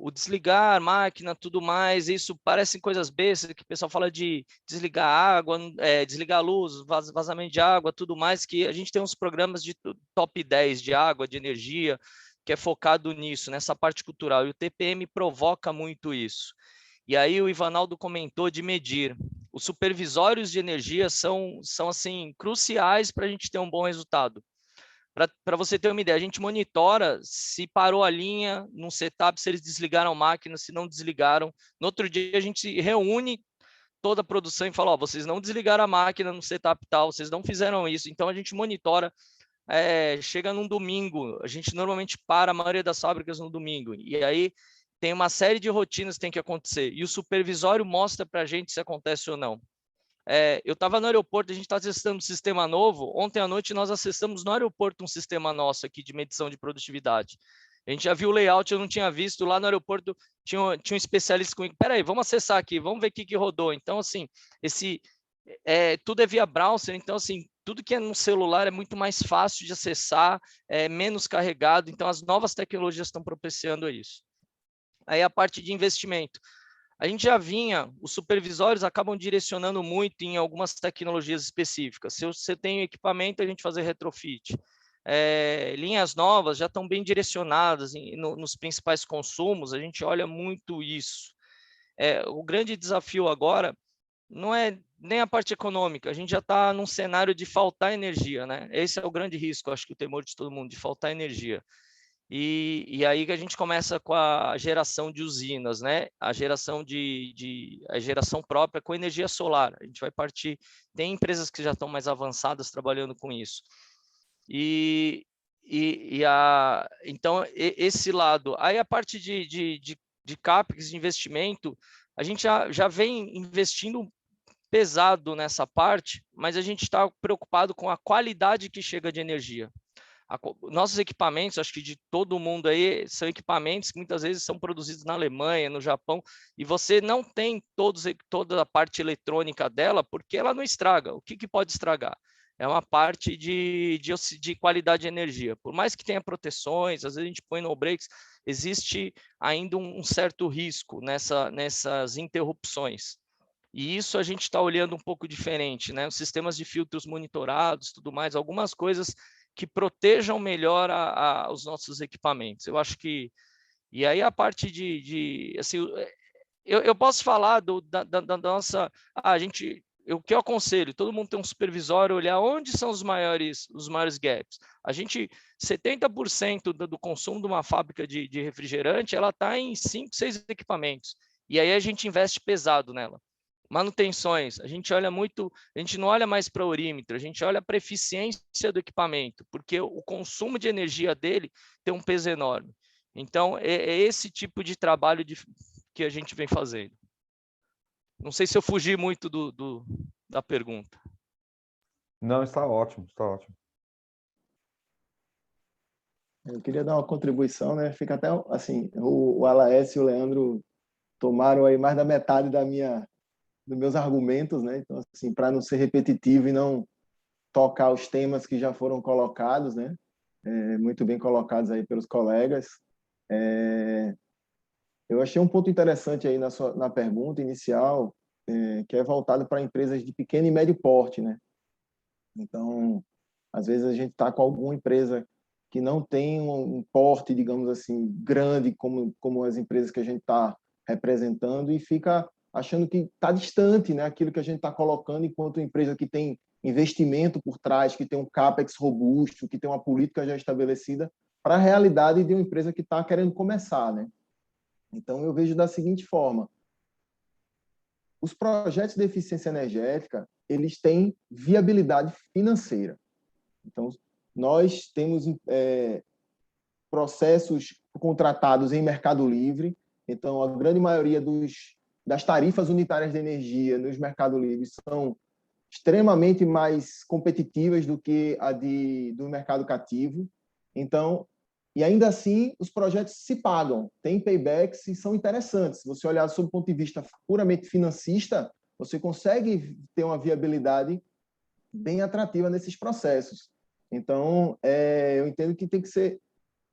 O desligar a máquina, tudo mais, isso parecem coisas bestas, que o pessoal fala de desligar a água, desligar a luz, vazamento de água, tudo mais, que a gente tem uns programas de top 10 de água, de energia, que é focado nisso, nessa parte cultural, e o TPM provoca muito isso. E aí o Ivanaldo comentou de medir. Os supervisórios de energia são assim, cruciais para a gente ter um bom resultado. Para você ter uma ideia, a gente monitora se parou a linha num setup, se eles desligaram a máquina, se não desligaram. No outro dia, a gente reúne toda a produção e fala, vocês não desligaram a máquina no setup tal, vocês não fizeram isso. Então, a gente monitora. Chega num domingo, a gente normalmente para a maioria das fábricas no domingo. E aí, tem uma série de rotinas que tem que acontecer. E o supervisório mostra para a gente se acontece ou não. Eu estava no aeroporto, a gente está testando um sistema novo. Ontem à noite nós acessamos no aeroporto um sistema nosso aqui de medição de produtividade. A gente já viu o layout, eu não tinha visto. Lá no aeroporto tinha um especialista comigo. Peraí, vamos acessar aqui, vamos ver o que rodou. Então, assim, tudo é via browser. Então, assim, tudo que é no celular é muito mais fácil de acessar, é menos carregado. Então, as novas tecnologias estão propiciando isso. Aí a parte de investimento. A gente já os supervisórios acabam direcionando muito em algumas tecnologias específicas. Se você tem equipamento, a gente fazer retrofit. Linhas novas já estão bem direcionadas nos principais consumos, a gente olha muito isso. O grande desafio agora não é nem a parte econômica, a gente já está num cenário de faltar energia, né? Esse é o grande risco, acho que o temor de todo mundo, de faltar energia. E aí que a gente começa com a geração de usinas, né? A geração a geração própria com energia solar. A gente vai partir. Tem empresas que já estão mais avançadas trabalhando com isso. Então esse lado. Aí a parte de CAPEX, de investimento, a gente já vem investindo pesado nessa parte, mas a gente está preocupado com a qualidade que chega de energia. Nossos equipamentos, acho que de todo mundo aí, são equipamentos que muitas vezes são produzidos na Alemanha, no Japão, e você não tem toda a parte eletrônica dela, porque ela não estraga. O que pode estragar? é uma parte de qualidade de energia. Por mais que tenha proteções, às vezes a gente põe no breaks, existe ainda um certo risco nessas interrupções. E isso a gente está olhando um pouco diferente, né? Os sistemas de filtros monitorados, tudo mais, algumas coisas que protejam melhor os nossos equipamentos. Eu acho que... E aí a parte assim, eu posso falar da nossa... o que eu aconselho, todo mundo tem um supervisor, olhar onde são os maiores gaps. 70% do consumo de uma fábrica de refrigerante, ela está em 5, 6 equipamentos. E aí a gente investe pesado nela. Manutenções, a gente não olha mais para o orímetro, a gente olha para a eficiência do equipamento, porque o consumo de energia dele tem um peso enorme. Então, é esse tipo de trabalho que a gente vem fazendo. Não sei se eu fugi muito da pergunta. Não, está ótimo, está ótimo. Eu queria dar uma contribuição, né? Fica até assim, o Alaes e o Leandro tomaram aí mais da metade dos meus argumentos, né? Então, assim, para não ser repetitivo e não tocar os temas que já foram colocados, né? Muito bem colocados aí pelos colegas. Eu achei um ponto interessante aí na pergunta inicial, que é voltado para empresas de pequeno e médio porte, né? Então, às vezes a gente está com alguma empresa que não tem um porte, digamos assim, grande como as empresas que a gente está representando e fica achando que está distante, né, aquilo que a gente está colocando, enquanto empresa que tem investimento por trás, que tem um CAPEX robusto, que tem uma política já estabelecida, para a realidade de uma empresa que está querendo começar, né? Então, eu vejo da seguinte forma: os projetos de eficiência energética, eles têm viabilidade financeira. Então, nós temos processos contratados em mercado livre. Então, a grande maioria das tarifas unitárias de energia nos mercados livres são extremamente mais competitivas do que do mercado cativo. Então, e ainda assim, os projetos se pagam, têm paybacks e são interessantes. Se você olhar sob o ponto de vista puramente financista, você consegue ter uma viabilidade bem atrativa nesses processos. Então, eu entendo que tem que ser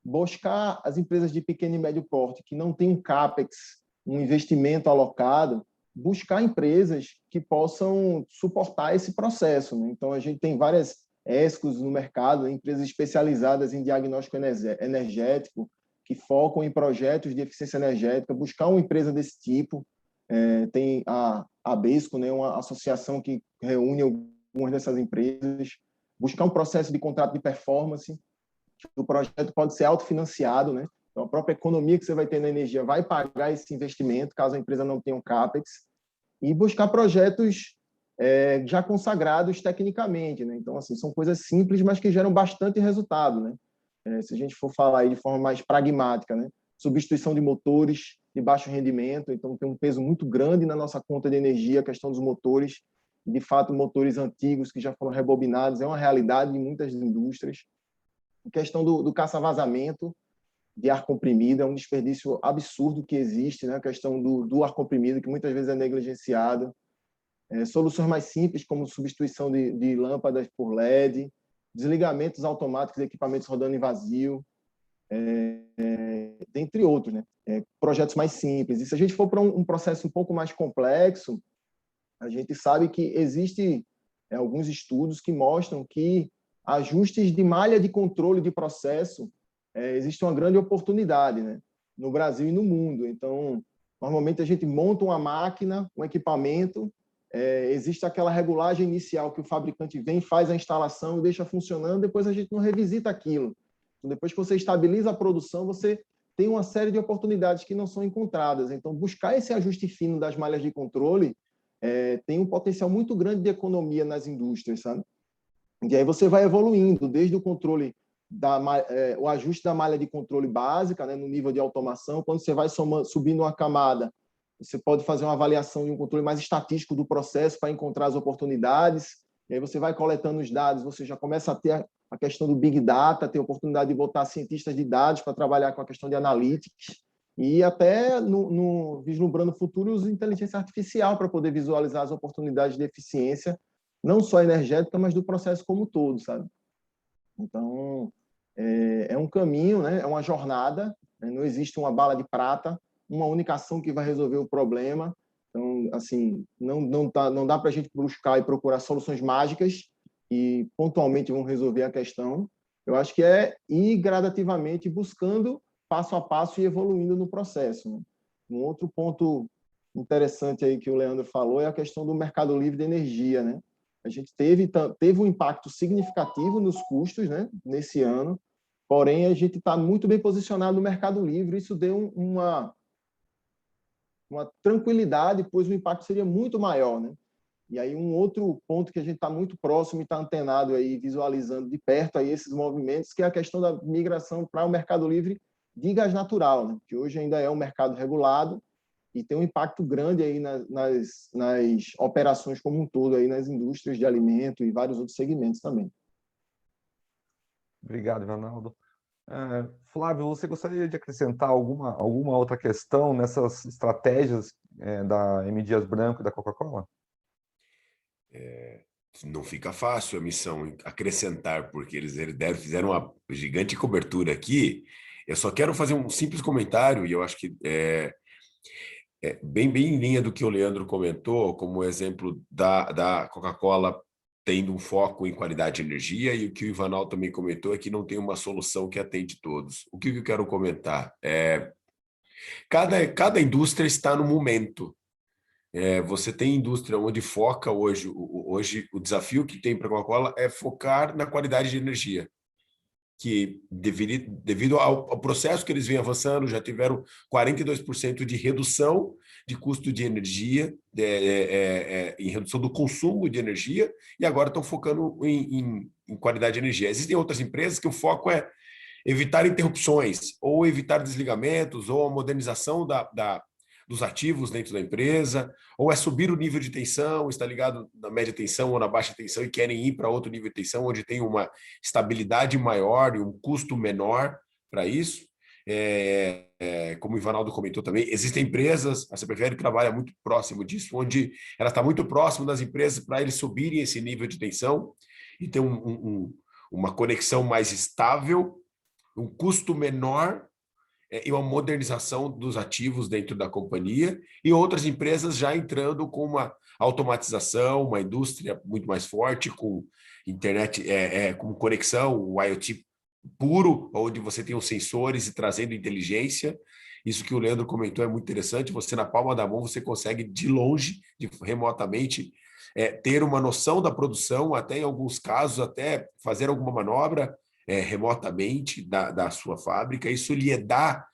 buscar as empresas de pequeno e médio porte que não têm um CAPEX, um investimento alocado, buscar empresas que possam suportar esse processo, né? Então, a gente tem várias ESCOs no mercado, empresas especializadas em diagnóstico energético, que focam em projetos de eficiência energética, buscar uma empresa desse tipo. Tem a ABESCO, né, uma associação que reúne algumas dessas empresas, buscar um processo de contrato de performance, que o projeto pode ser autofinanciado, né? Então, a própria economia que você vai ter na energia vai pagar esse investimento, caso a empresa não tenha um CAPEX, e buscar projetos já consagrados tecnicamente, né? Então, assim, são coisas simples, mas que geram bastante resultado, né? Se a gente for falar aí de forma mais pragmática, né? Substituição de motores de baixo rendimento, então tem um peso muito grande na nossa conta de energia, a questão dos motores. De fato, motores antigos que já foram rebobinados é uma realidade em muitas indústrias. A questão do caça-vazamento de ar comprimido é um desperdício absurdo que existe, né? A questão do ar comprimido, que muitas vezes é negligenciado. Soluções mais simples, como substituição de lâmpadas por LED, desligamentos automáticos de equipamentos rodando em vazio, dentre outros, né? Projetos mais simples. E se a gente for para um processo um pouco mais complexo, a gente sabe que existe alguns estudos que mostram que ajustes de malha de controle de processo existe uma grande oportunidade, né? No Brasil e no mundo. Então, normalmente a gente monta uma máquina, um equipamento, existe aquela regulagem inicial que o fabricante vem, faz a instalação e deixa funcionando, depois a gente não revisita aquilo. Então, depois que você estabiliza a produção, você tem uma série de oportunidades que não são encontradas. Então, buscar esse ajuste fino das malhas de controle tem um potencial muito grande de economia nas indústrias, sabe? E aí você vai evoluindo, desde o controle, o ajuste da malha de controle básica, né, no nível de automação. Quando você vai subindo uma camada, você pode fazer uma avaliação de um controle mais estatístico do processo para encontrar as oportunidades. E aí você vai coletando os dados, você já começa a ter a questão do Big Data, ter a oportunidade de botar cientistas de dados para trabalhar com a questão de analytics, e até vislumbrando futuros inteligência artificial para poder visualizar as oportunidades de eficiência não só energética, mas do processo como um todo, sabe? Então, é um caminho, né? É uma jornada, né? Não existe uma bala de prata, uma única ação que vai resolver o problema. Então, assim, não dá para a gente buscar e procurar soluções mágicas e pontualmente vão resolver a questão. Eu acho que é ir gradativamente buscando passo a passo e evoluindo no processo, né? Um outro ponto interessante aí que o Leandro falou é a questão do mercado livre de energia, né? A gente teve um impacto significativo nos custos, né, nesse ano, porém a gente está muito bem posicionado no mercado livre, isso deu uma tranquilidade, pois o impacto seria muito maior, né? E aí um outro ponto que a gente está muito próximo e está antenado aí, visualizando de perto aí esses movimentos, que é a questão da migração para o mercado livre de gás natural, né? Que hoje ainda é um mercado regulado e tem um impacto grande aí nas operações como um todo, aí nas indústrias de alimento e vários outros segmentos também. Obrigado, Ronaldo. Flávio, você gostaria de acrescentar alguma outra questão nessas estratégias da M. Dias Branco e da Coca-Cola? Não fica fácil a missão acrescentar, porque eles fizeram uma gigante cobertura aqui. Eu só quero fazer um simples comentário, e eu acho que bem em linha do que o Leandro comentou, como exemplo da Coca-Cola tendo um foco em qualidade de energia, e o que o Ivanal também comentou é que não tem uma solução que atende todos. O que eu quero comentar? Cada indústria está no momento. Você tem indústria onde foca hoje o desafio que tem para a Coca-Cola é focar na qualidade de energia, que devido ao processo que eles vêm avançando, já tiveram 42% de redução de custo de energia, em redução do consumo de energia, e agora estão focando em qualidade de energia. Existem outras empresas que o foco é evitar interrupções, ou evitar desligamentos, ou a modernização dos ativos dentro da empresa, ou é subir o nível de tensão, está ligado na média tensão ou na baixa tensão e querem ir para outro nível de tensão, onde tem uma estabilidade maior e um custo menor para isso. Como o Ivanaldo comentou também, existem empresas, a CPFL trabalha muito próximo disso, onde ela está muito próximo das empresas para eles subirem esse nível de tensão e ter uma conexão mais estável, um custo menor e uma modernização dos ativos dentro da companhia, e outras empresas já entrando com uma automatização, uma indústria muito mais forte, com internet, com conexão, o IoT puro, onde você tem os sensores e trazendo inteligência. Isso que o Leandro comentou é muito interessante. Você, na palma da mão, você consegue, de longe, remotamente, ter uma noção da produção, até em alguns casos, até fazer alguma manobra remotamente da sua fábrica. Isso lhe dá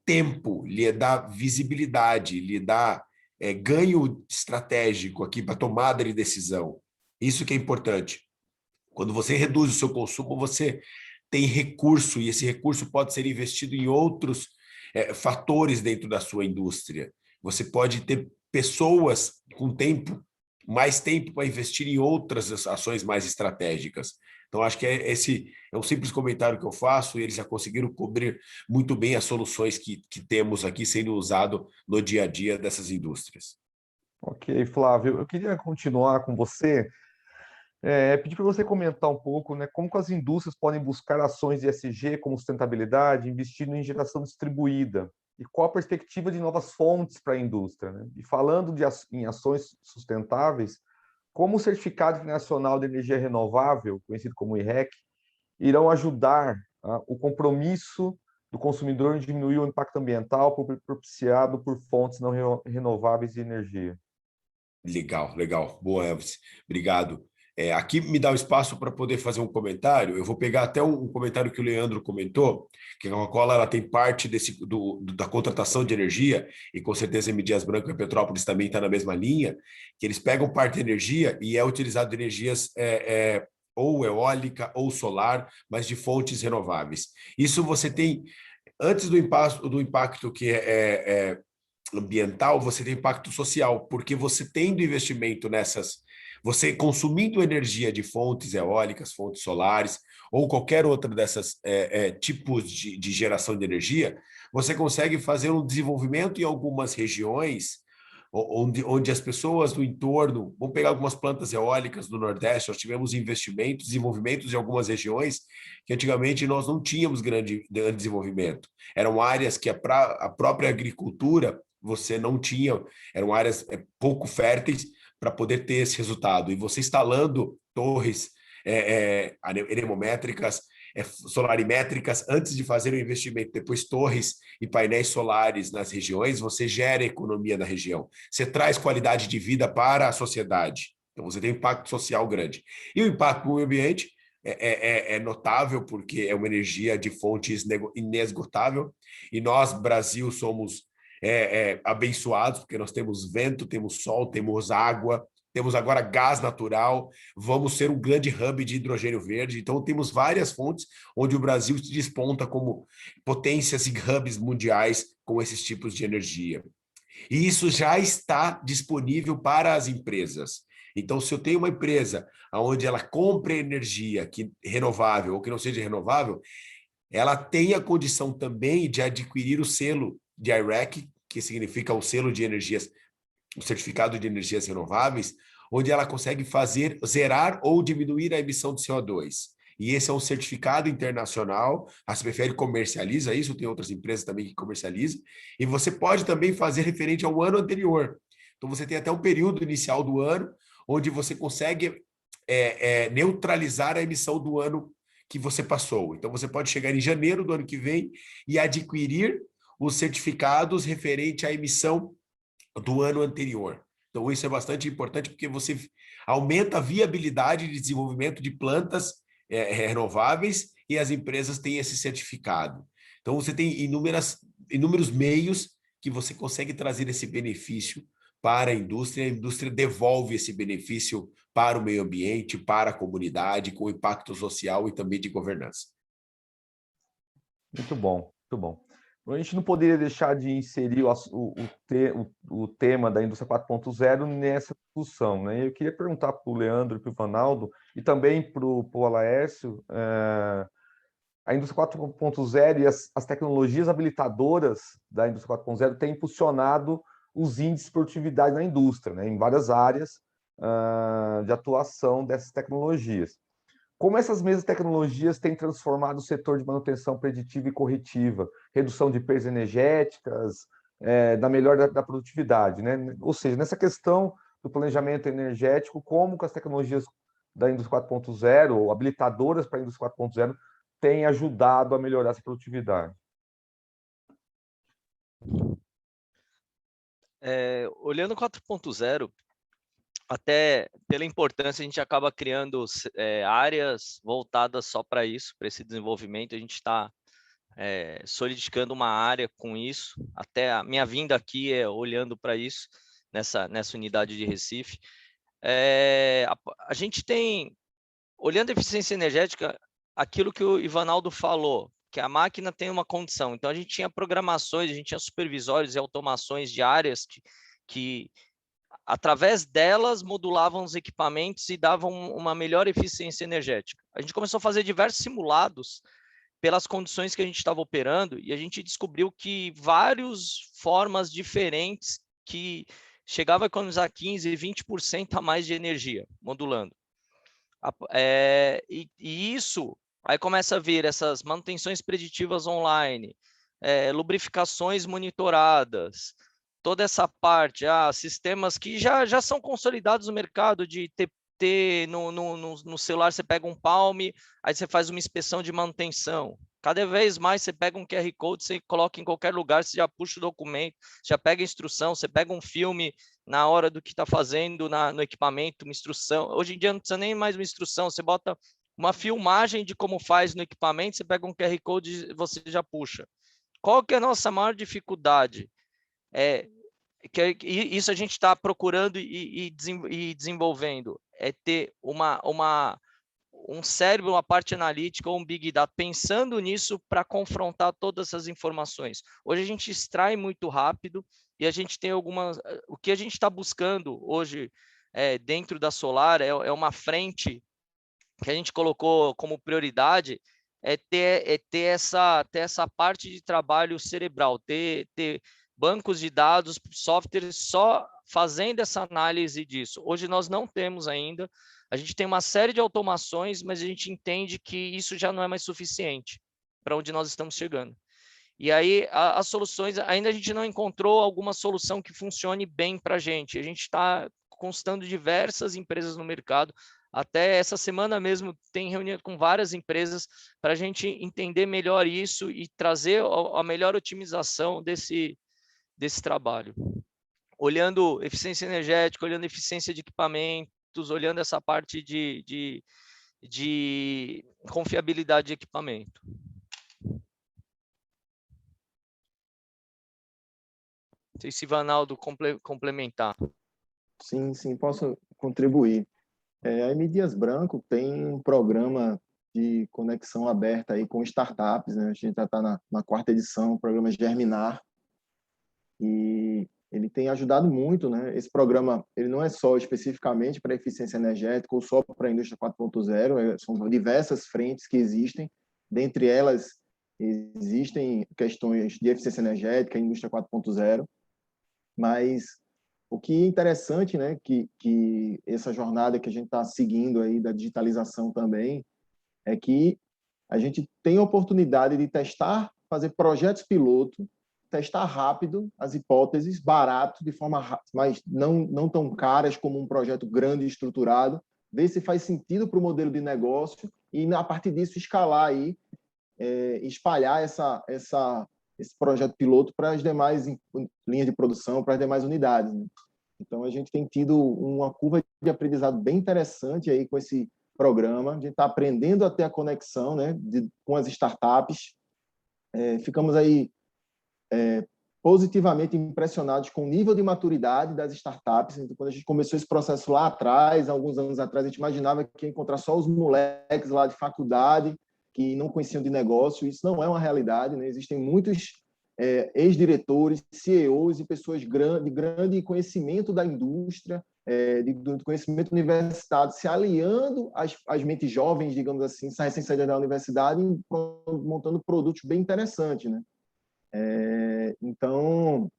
tempo, lhe dá visibilidade, lhe dá ganho estratégico aqui para tomada de decisão. Isso que é importante. Quando você reduz o seu consumo, você tem recurso, e esse recurso pode ser investido em outros fatores dentro da sua indústria. Você pode ter pessoas com mais tempo para investir em outras ações mais estratégicas. Então, acho que esse é um simples comentário que eu faço, e eles já conseguiram cobrir muito bem as soluções que temos aqui sendo usado no dia a dia dessas indústrias. Ok, Flávio, eu queria continuar com você, pedir para você comentar um pouco, né, como que as indústrias podem buscar ações de ESG como sustentabilidade, investindo em geração distribuída, e qual a perspectiva de novas fontes para a indústria, né? E falando em ações sustentáveis, como o Certificado Nacional de Energia Renovável, conhecido como IREC, irão ajudar o compromisso do consumidor em diminuir o impacto ambiental propiciado por fontes não renováveis de energia. Legal. Boa, Elvis. Obrigado. Aqui me dá o espaço para poder fazer um comentário. Eu vou pegar até um comentário que o Leandro comentou, que a Coca-Cola ela tem parte da contratação de energia, e com certeza a M. Dias Branco e a Petrópolis também está na mesma linha, que eles pegam parte de energia e é utilizado de energias ou eólica ou solar, mas de fontes renováveis. Isso você tem, antes do impacto que é ambiental, você tem impacto social, porque você tendo investimento você consumindo energia de fontes eólicas, fontes solares, ou qualquer outra dessas tipos de geração de energia, você consegue fazer um desenvolvimento em algumas regiões onde as pessoas do entorno, vamos pegar algumas plantas eólicas do Nordeste, nós tivemos investimentos, desenvolvimentos em algumas regiões que antigamente nós não tínhamos grande desenvolvimento. Eram áreas que a própria agricultura você não tinha, eram áreas pouco férteis para poder ter esse resultado. E você instalando torres anemométricas, solarimétricas, antes de fazer o investimento, depois torres e painéis solares nas regiões, você gera economia na região. Você traz qualidade de vida para a sociedade. Então, você tem um impacto social grande. E o impacto no meio ambiente é notável, porque é uma energia de fontes inesgotável. E nós, Brasil, somos abençoados, porque nós temos vento, temos sol, temos água, temos agora gás natural, vamos ser um grande hub de hidrogênio verde. Então, temos várias fontes onde o Brasil se desponta como potências e hubs mundiais com esses tipos de energia. E isso já está disponível para as empresas. Então, se eu tenho uma empresa onde ela compra energia renovável ou que não seja renovável, ela tem a condição também de adquirir o selo de I-REC, que significa o selo de energias, o certificado de energias renováveis, onde ela consegue zerar ou diminuir a emissão de CO2. E esse é um certificado internacional, a CPFL comercializa isso, tem outras empresas também que comercializam, e você pode também fazer referente ao ano anterior. Então, você tem até um período inicial do ano, onde você consegue neutralizar a emissão do ano que você passou. Então, você pode chegar em janeiro do ano que vem e adquirir os certificados referente à emissão do ano anterior. Então, isso é bastante importante porque você aumenta a viabilidade de desenvolvimento de plantas renováveis e as empresas têm esse certificado. Então, você tem inúmeros meios que você consegue trazer esse benefício para a indústria devolve esse benefício para o meio ambiente, para a comunidade, com impacto social e também de governança. Muito bom, muito bom. A gente não poderia deixar de inserir o tema da indústria 4.0 nessa discussão, né? Eu queria perguntar para o Leandro e para o Ivanaldo, e também para o Alaércio, a indústria 4.0 e as tecnologias habilitadoras da indústria 4.0 têm impulsionado os índices de produtividade na indústria, né? Em várias áreas de atuação dessas tecnologias. Como essas mesmas tecnologias têm transformado o setor de manutenção preditiva e corretiva, redução de perdas energéticas, da melhora da produtividade, né? Ou seja, nessa questão do planejamento energético, como que as tecnologias da indústria 4.0 ou habilitadoras para a indústria 4.0 têm ajudado a melhorar essa produtividade? Olhando 4.0, até pela importância, a gente acaba criando áreas voltadas só para isso, para esse desenvolvimento. A gente está solidificando uma área com isso. Até a minha vinda aqui olhando para isso, nessa unidade de Recife. A gente tem, olhando a eficiência energética, aquilo que o Ivanaldo falou, que a máquina tem uma condição. Então, a gente tinha programações, a gente tinha supervisórios e automações de áreas que através delas, modulavam os equipamentos e davam uma melhor eficiência energética. A gente começou a fazer diversos simulados pelas condições que a gente estava operando e a gente descobriu que várias formas diferentes que chegavam a economizar 15%, 20% a mais de energia, modulando. E isso, aí começa a vir essas manutenções preditivas online, lubrificações monitoradas, toda essa parte, sistemas que já são consolidados no mercado, de ter no celular, você pega um Palm, aí você faz uma inspeção de manutenção. Cada vez mais você pega um QR Code, você coloca em qualquer lugar, você já puxa o documento, já pega a instrução, você pega um filme na hora do que está fazendo no equipamento, uma instrução. Hoje em dia não precisa nem mais uma instrução, você bota uma filmagem de como faz no equipamento, você pega um QR Code e você já puxa. Qual que é a nossa maior dificuldade? Isso a gente está procurando e desenvolvendo, ter um cérebro, uma parte analítica ou um Big Data, pensando nisso para confrontar todas essas informações. Hoje a gente extrai muito rápido e a gente tem o que a gente está buscando hoje dentro da Solar é uma frente que a gente colocou como prioridade, ter essa parte de trabalho cerebral, ter bancos de dados, softwares só fazendo essa análise disso. Hoje nós não temos ainda, a gente tem uma série de automações, mas a gente entende que isso já não é mais suficiente para onde nós estamos chegando. E aí, as soluções, ainda a gente não encontrou alguma solução que funcione bem para a gente. A gente está consultando diversas empresas no mercado. Até essa semana mesmo tem reunião com várias empresas para a gente entender melhor isso e trazer a melhor otimização desse trabalho. Olhando eficiência energética, olhando eficiência de equipamentos, olhando essa parte de confiabilidade de equipamento. Não sei se Vanaldo complementar. Sim, posso contribuir. A M. Dias Branco tem um programa de conexão aberta aí com startups, né? A gente já está na 4ª edição, o programa Germinar, e ele tem ajudado muito, né? Esse programa, ele não é só especificamente para eficiência energética ou só para a indústria 4.0, são diversas frentes que existem, dentre elas existem questões de eficiência energética, indústria 4.0, mas o que é interessante, né, que essa jornada que a gente está seguindo aí da digitalização também, é que a gente tem a oportunidade de testar, fazer projetos piloto, testar rápido as hipóteses, barato, de forma mas não tão caras como um projeto grande e estruturado, ver se faz sentido para o modelo de negócio e, a partir disso, escalar aí, espalhar esse projeto piloto para as demais linhas de produção, para as demais unidades, né? Então, a gente tem tido uma curva de aprendizado bem interessante aí com esse programa. A gente está aprendendo a ter a conexão, né, com as startups. Ficamos aí positivamente impressionados com o nível de maturidade das startups. Então, quando a gente começou esse processo lá atrás, alguns anos atrás, a gente imaginava que ia encontrar só os moleques lá de faculdade que não conheciam de negócio. Isso não é uma realidade, né? Existem muitos ex-diretores, CEOs e pessoas de grande conhecimento da indústria, de conhecimento universitário, se aliando às mentes jovens, digamos assim, recém-saídas da universidade, montando produtos bem interessantes, né? Então,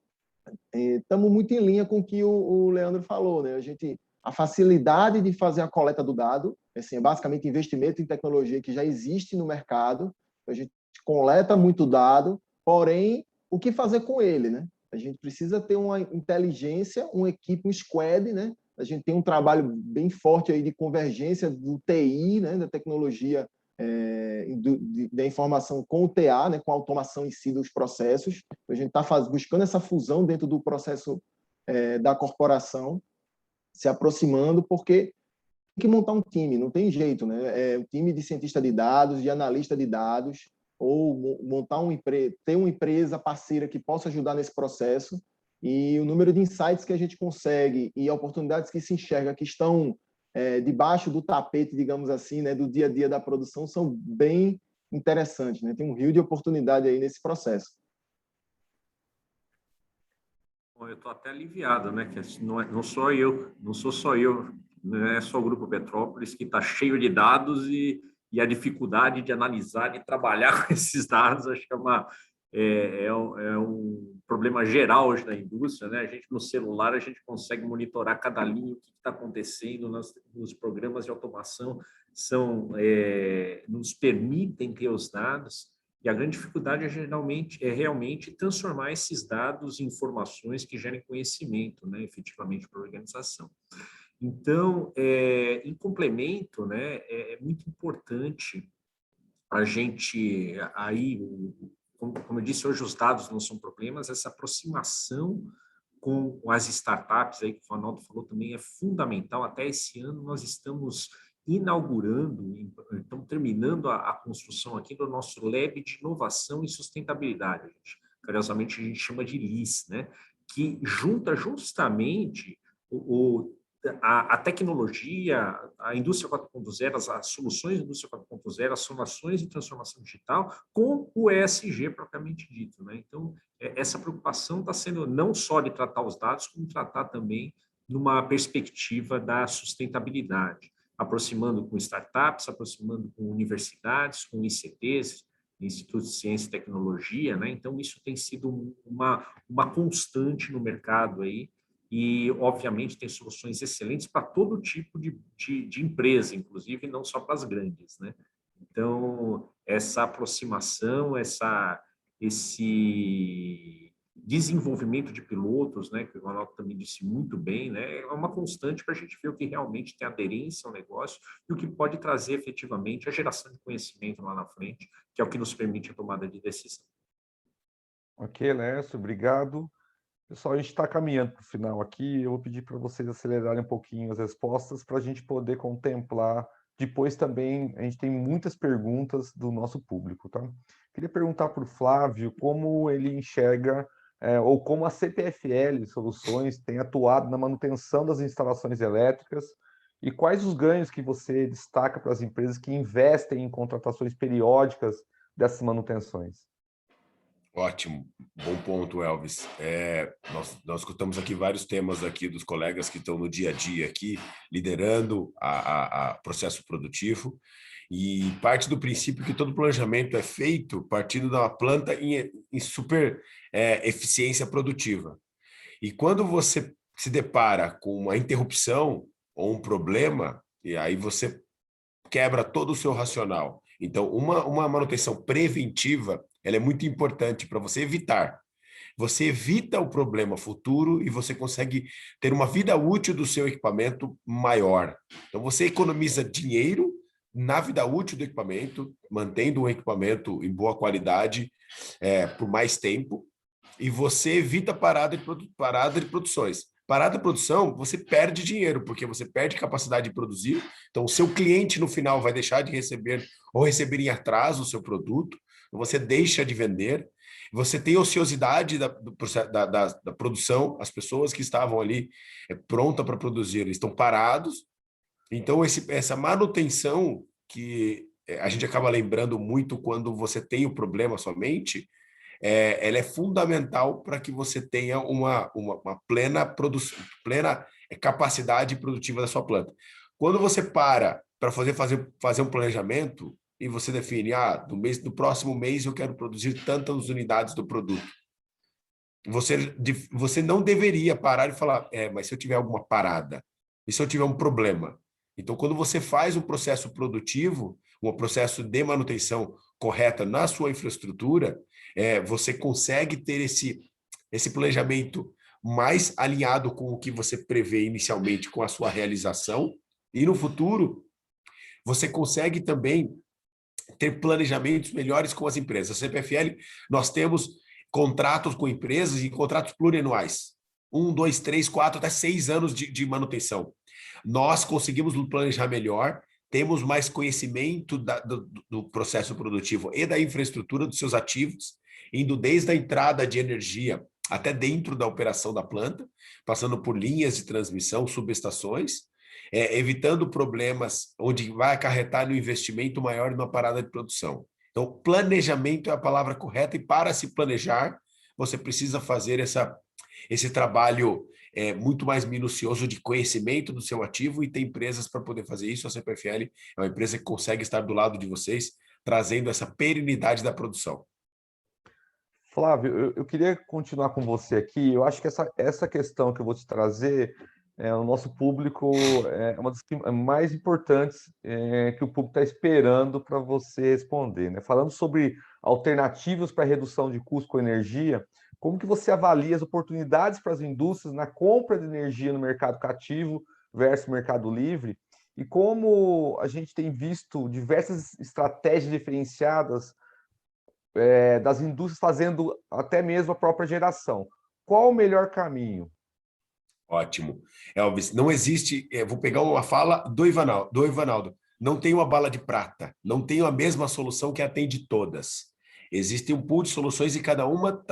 estamos muito em linha com o que o Leandro falou, né? A facilidade de fazer a coleta do dado, assim, é basicamente investimento em tecnologia que já existe no mercado. A gente coleta muito dado, porém, o que fazer com ele, né? A gente precisa ter uma inteligência, uma equipe, um squad, né? A gente tem um trabalho bem forte aí de convergência do TI, né? Da tecnologia, da informação com o TA, né? Com a automação em si dos processos. A gente está buscando essa fusão dentro do processo da corporação, se aproximando, porque tem que montar um time, não tem jeito, né? Um time de cientista de dados, de analista de dados, ou montar ter uma empresa parceira que possa ajudar nesse processo, e o número de insights que a gente consegue e oportunidades que se enxerga que estão debaixo do tapete, digamos assim, né, do dia a dia da produção, são bem interessantes, né? Tem um rio de oportunidade aí nesse processo. Bom, eu estou até aliviado, né? Que não sou só eu, não é só o Grupo Petrópolis que está cheio de dados e a dificuldade de analisar, de trabalhar com esses dados, acho que é um problema geral hoje na indústria, né? A gente, no celular, a gente consegue monitorar cada linha, o que está acontecendo nos programas de automação, nos permitem ter os dados, e a grande dificuldade é realmente transformar esses dados em informações que gerem conhecimento, né, efetivamente, para a organização. Então, em complemento, né, é muito importante a gente, aí, como eu disse, hoje os dados não são problemas, essa aproximação com as startups, aí, que o Ronaldo falou também, é fundamental. Até esse ano nós estamos inaugurando, estamos terminando a construção aqui do nosso Lab de Inovação e Sustentabilidade. Carinhosamente a gente chama de LIS, né? Que junta justamente a tecnologia, a indústria 4.0, as soluções da indústria 4.0, as soluções de transformação digital com o ESG propriamente dito, né? Então, essa preocupação está sendo não só de tratar os dados, como tratar também numa perspectiva da sustentabilidade, aproximando com startups, aproximando com universidades, com ICTs, Institutos de Ciência e Tecnologia, né? Então, isso tem sido uma constante no mercado aí, e, obviamente, tem soluções excelentes para todo tipo de empresa, inclusive não só para as grandes, né? Então, essa aproximação, esse desenvolvimento de pilotos, né, que o Ronaldo também disse muito bem, né, é uma constante para a gente ver o que realmente tem aderência ao negócio e o que pode trazer efetivamente a geração de conhecimento lá na frente, que é o que nos permite a tomada de decisão. Ok, Lércio, obrigado. Pessoal, a gente está caminhando para o final aqui. Eu vou pedir para vocês acelerarem um pouquinho as respostas para a gente poder contemplar. Depois também, a gente tem muitas perguntas do nosso público, tá? Queria perguntar para o Flávio como ele enxerga, ou como a CPFL Soluções tem atuado na manutenção das instalações elétricas e quais os ganhos que você destaca para as empresas que investem em contratações periódicas dessas manutenções. Ótimo, bom ponto, Elvis. Nós escutamos aqui vários temas aqui dos colegas que estão no dia a dia aqui, liderando a processo produtivo, e parte do princípio que todo planejamento é feito partindo de uma planta em super eficiência produtiva. E quando você se depara com uma interrupção ou um problema, e aí você quebra todo o seu racional. Então, uma manutenção preventiva, ela é muito importante para você evitar. Você evita o problema futuro e você consegue ter uma vida útil do seu equipamento maior. Então, você economiza dinheiro na vida útil do equipamento, mantendo um equipamento em boa qualidade por mais tempo, e você evita parada de produções. Parada de produção, você perde dinheiro, porque você perde capacidade de produzir. Então, o seu cliente, no final, vai deixar de receber ou receber em atraso o seu produto. Você deixa de vender. Você tem ociosidade da produção. As pessoas que estavam ali prontas para produzir estão parados. Então, essa manutenção que a gente acaba lembrando muito quando você tem o problema somente, ela é fundamental para que você tenha uma plena capacidade produtiva da sua planta. Quando você para fazer um planejamento e você define, do próximo mês eu quero produzir tantas unidades do produto, você não deveria parar e falar, mas se eu tiver alguma parada, e se eu tiver um problema? Então, quando você faz um processo produtivo, um processo de manutenção correta na sua infraestrutura, você consegue ter esse planejamento mais alinhado com o que você prevê inicialmente com a sua realização, e no futuro você consegue também ter planejamentos melhores com as empresas. A CPFL, nós temos contratos com empresas e contratos plurianuais. 1, 2, 3, 4, até 6 anos de manutenção. Nós conseguimos planejar melhor, temos mais conhecimento do processo produtivo e da infraestrutura dos seus ativos, indo desde a entrada de energia até dentro da operação da planta, passando por linhas de transmissão, subestações, evitando problemas onde vai acarretar no investimento maior numa parada de produção. Então, planejamento é a palavra correta, e para se planejar, você precisa fazer esse trabalho muito mais minucioso de conhecimento do seu ativo, e tem empresas para poder fazer isso. A CPFL é uma empresa que consegue estar do lado de vocês, trazendo essa perenidade da produção. Flávio, eu queria continuar com você aqui. Eu acho que essa questão que eu vou te trazer, o nosso público é uma das mais importantes que o público está esperando para você responder, né? Falando sobre alternativas para redução de custo com energia, como que você avalia as oportunidades para as indústrias na compra de energia no mercado cativo versus mercado livre, e como a gente tem visto diversas estratégias diferenciadas das indústrias fazendo até mesmo a própria geração? Qual o melhor caminho? Ótimo. Elvis, não existe... vou pegar uma fala do Ivanaldo. Não tem uma bala de prata. Não tem a mesma solução que atende todas. Existe um pool de soluções e cada uma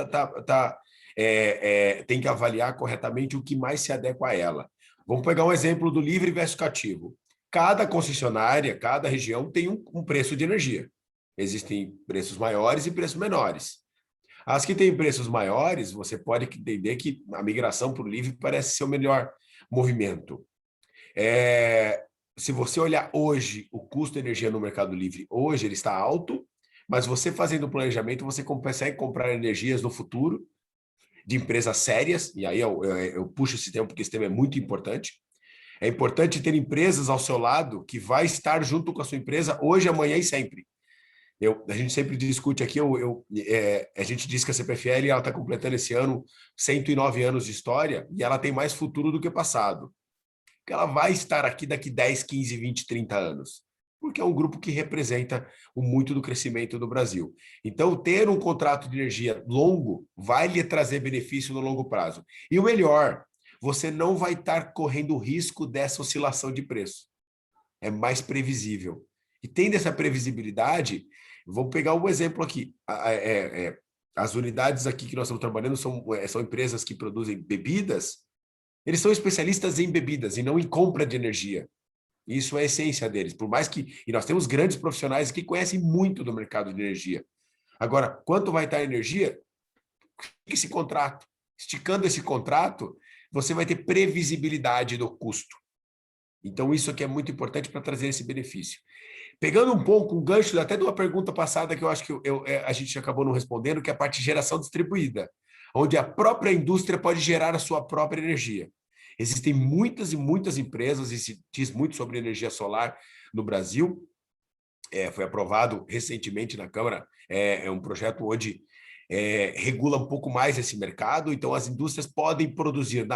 tem que avaliar corretamente o que mais se adequa a ela. Vamos pegar um exemplo do livre versus cativo. Cada concessionária, cada região tem um preço de energia. Existem preços maiores e preços menores. As que têm preços maiores, você pode entender que a migração para o livre parece ser o melhor movimento. Se você olhar hoje, o custo de energia no mercado livre, hoje ele está alto, mas você fazendo o planejamento, você consegue comprar energias no futuro de empresas sérias, e aí eu puxo esse tema porque esse tema é muito importante. É importante ter empresas ao seu lado que vai estar junto com a sua empresa hoje, amanhã e sempre. A gente sempre discute aqui, a gente diz que a CPFL está completando esse ano 109 anos de história e ela tem mais futuro do que passado. Porque ela vai estar aqui daqui 10, 15, 20, 30 anos. Porque é um grupo que representa muito do crescimento do Brasil. Então, ter um contrato de energia longo vai lhe trazer benefício no longo prazo. E o melhor, você não vai estar correndo o risco dessa oscilação de preço. É mais previsível. E tendo essa previsibilidade, vou pegar um exemplo aqui. As unidades aqui que nós estamos trabalhando são empresas que produzem bebidas. Eles são especialistas em bebidas e não em compra de energia. Isso é a essência deles. Por mais que... E nós temos grandes profissionais que conhecem muito do mercado de energia. Agora, quanto vai estar a energia? Esse contrato. Esticando esse contrato, você vai ter previsibilidade do custo. Então, isso aqui é muito importante para trazer esse benefício. Pegando um pouco um gancho até de uma pergunta passada que eu acho que a gente acabou não respondendo, que é a parte de geração distribuída, onde a própria indústria pode gerar a sua própria energia. Existem muitas e muitas empresas, e se diz muito sobre energia solar no Brasil. Foi aprovado recentemente na Câmara, é um projeto onde regula um pouco mais esse mercado, então as indústrias podem produzir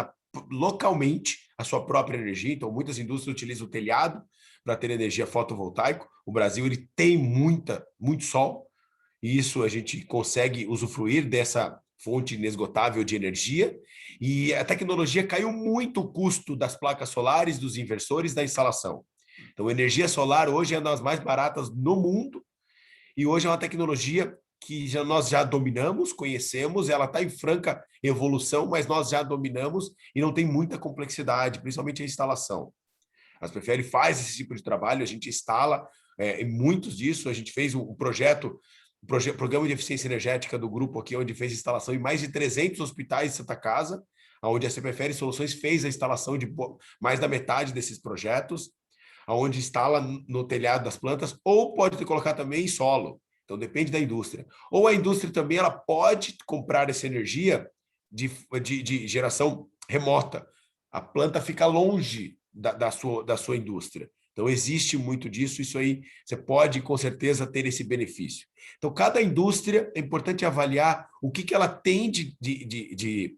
localmente a sua própria energia, então muitas indústrias utilizam o telhado para ter energia fotovoltaica. O Brasil ele tem muito sol, e isso a gente consegue usufruir dessa fonte inesgotável de energia, e a tecnologia caiu muito o custo das placas solares, dos inversores, da instalação. Então, a energia solar hoje é uma das mais baratas no mundo, e hoje é uma tecnologia que nós já dominamos, conhecemos, ela está em franca evolução, mas nós já dominamos e não tem muita complexidade, principalmente a instalação. A SPFL faz esse tipo de trabalho, a gente instala em muitos disso, a gente fez um programa de eficiência energética do grupo aqui, onde fez instalação em mais de 300 hospitais de Santa Casa, onde a CPFL Soluções fez a instalação de mais da metade desses projetos, onde instala no telhado das plantas, ou pode colocar também em solo. Então, depende da indústria. Ou a indústria também ela pode comprar essa energia de geração remota. A planta fica longe da sua indústria. Então, existe muito disso, isso aí você pode, com certeza, ter esse benefício. Então, cada indústria, é importante avaliar o que ela tem de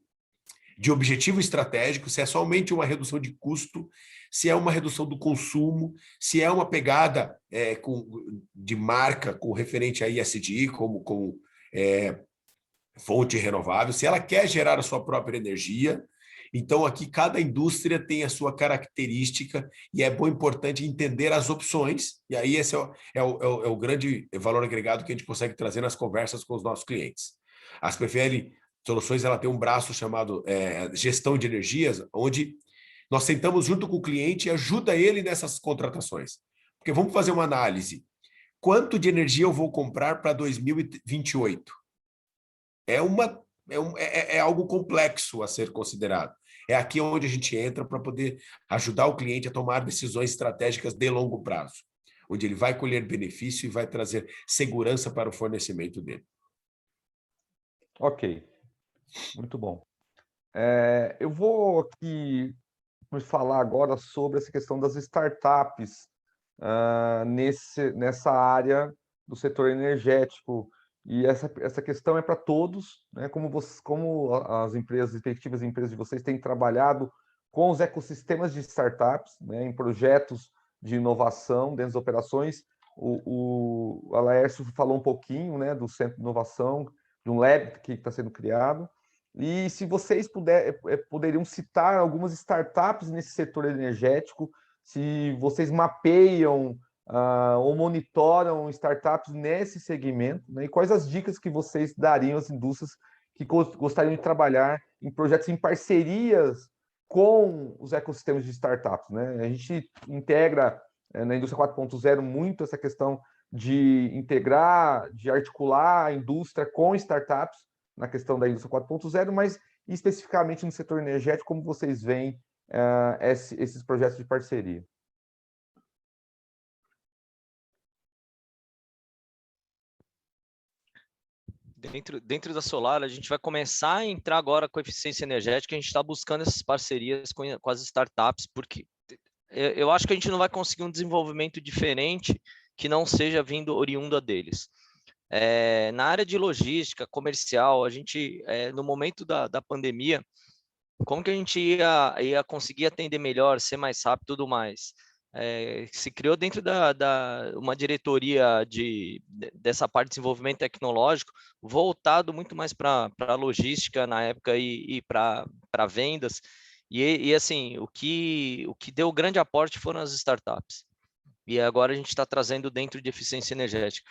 objetivo estratégico, se é somente uma redução de custo, se é uma redução do consumo, se é uma pegada de marca com referente a ESG, como fonte renovável, se ela quer gerar a sua própria energia. Então, aqui, cada indústria tem a sua característica e é bom, importante entender as opções, e aí esse é o grande valor agregado que a gente consegue trazer nas conversas com os nossos clientes. A SPFL Soluções ela tem um braço chamado gestão de energias, onde nós sentamos junto com o cliente e ajuda ele nessas contratações. Porque vamos fazer uma análise. Quanto de energia eu vou comprar para 2028? É algo complexo a ser considerado. É aqui onde a gente entra para poder ajudar o cliente a tomar decisões estratégicas de longo prazo, onde ele vai colher benefício e vai trazer segurança para o fornecimento dele. Ok, muito bom. Eu vou aqui falar agora sobre essa questão das startups nessa área do setor energético. E essa questão é para todos, né? Como as empresas, respectivas empresas de vocês têm trabalhado com os ecossistemas de startups, né, em projetos de inovação dentro das operações. O Alaércio falou um pouquinho, né, do Centro de Inovação, de um lab que está sendo criado. E se vocês poderiam citar algumas startups nesse setor energético, se vocês mapeiam ou monitoram startups nesse segmento, né? E quais as dicas que vocês dariam às indústrias que gostariam de trabalhar em projetos em parcerias com os ecossistemas de startups, né? A gente integra na indústria 4.0 muito essa questão de integrar, de articular a indústria com startups na questão da indústria 4.0, mas especificamente no setor energético, como vocês veem esses projetos de parceria? dentro da Solar, a gente vai começar a entrar agora com eficiência energética, a gente está buscando essas parcerias com as startups, porque eu acho que a gente não vai conseguir um desenvolvimento diferente que não seja vindo oriunda deles. Na área de logística, comercial, a gente, no momento da pandemia, como que a gente ia conseguir atender melhor, ser mais rápido e tudo mais? Se criou dentro uma diretoria dessa parte de desenvolvimento tecnológico, voltado muito mais para a logística na época e para vendas. E assim, o que deu grande aporte foram as startups. E agora a gente está trazendo dentro de eficiência energética.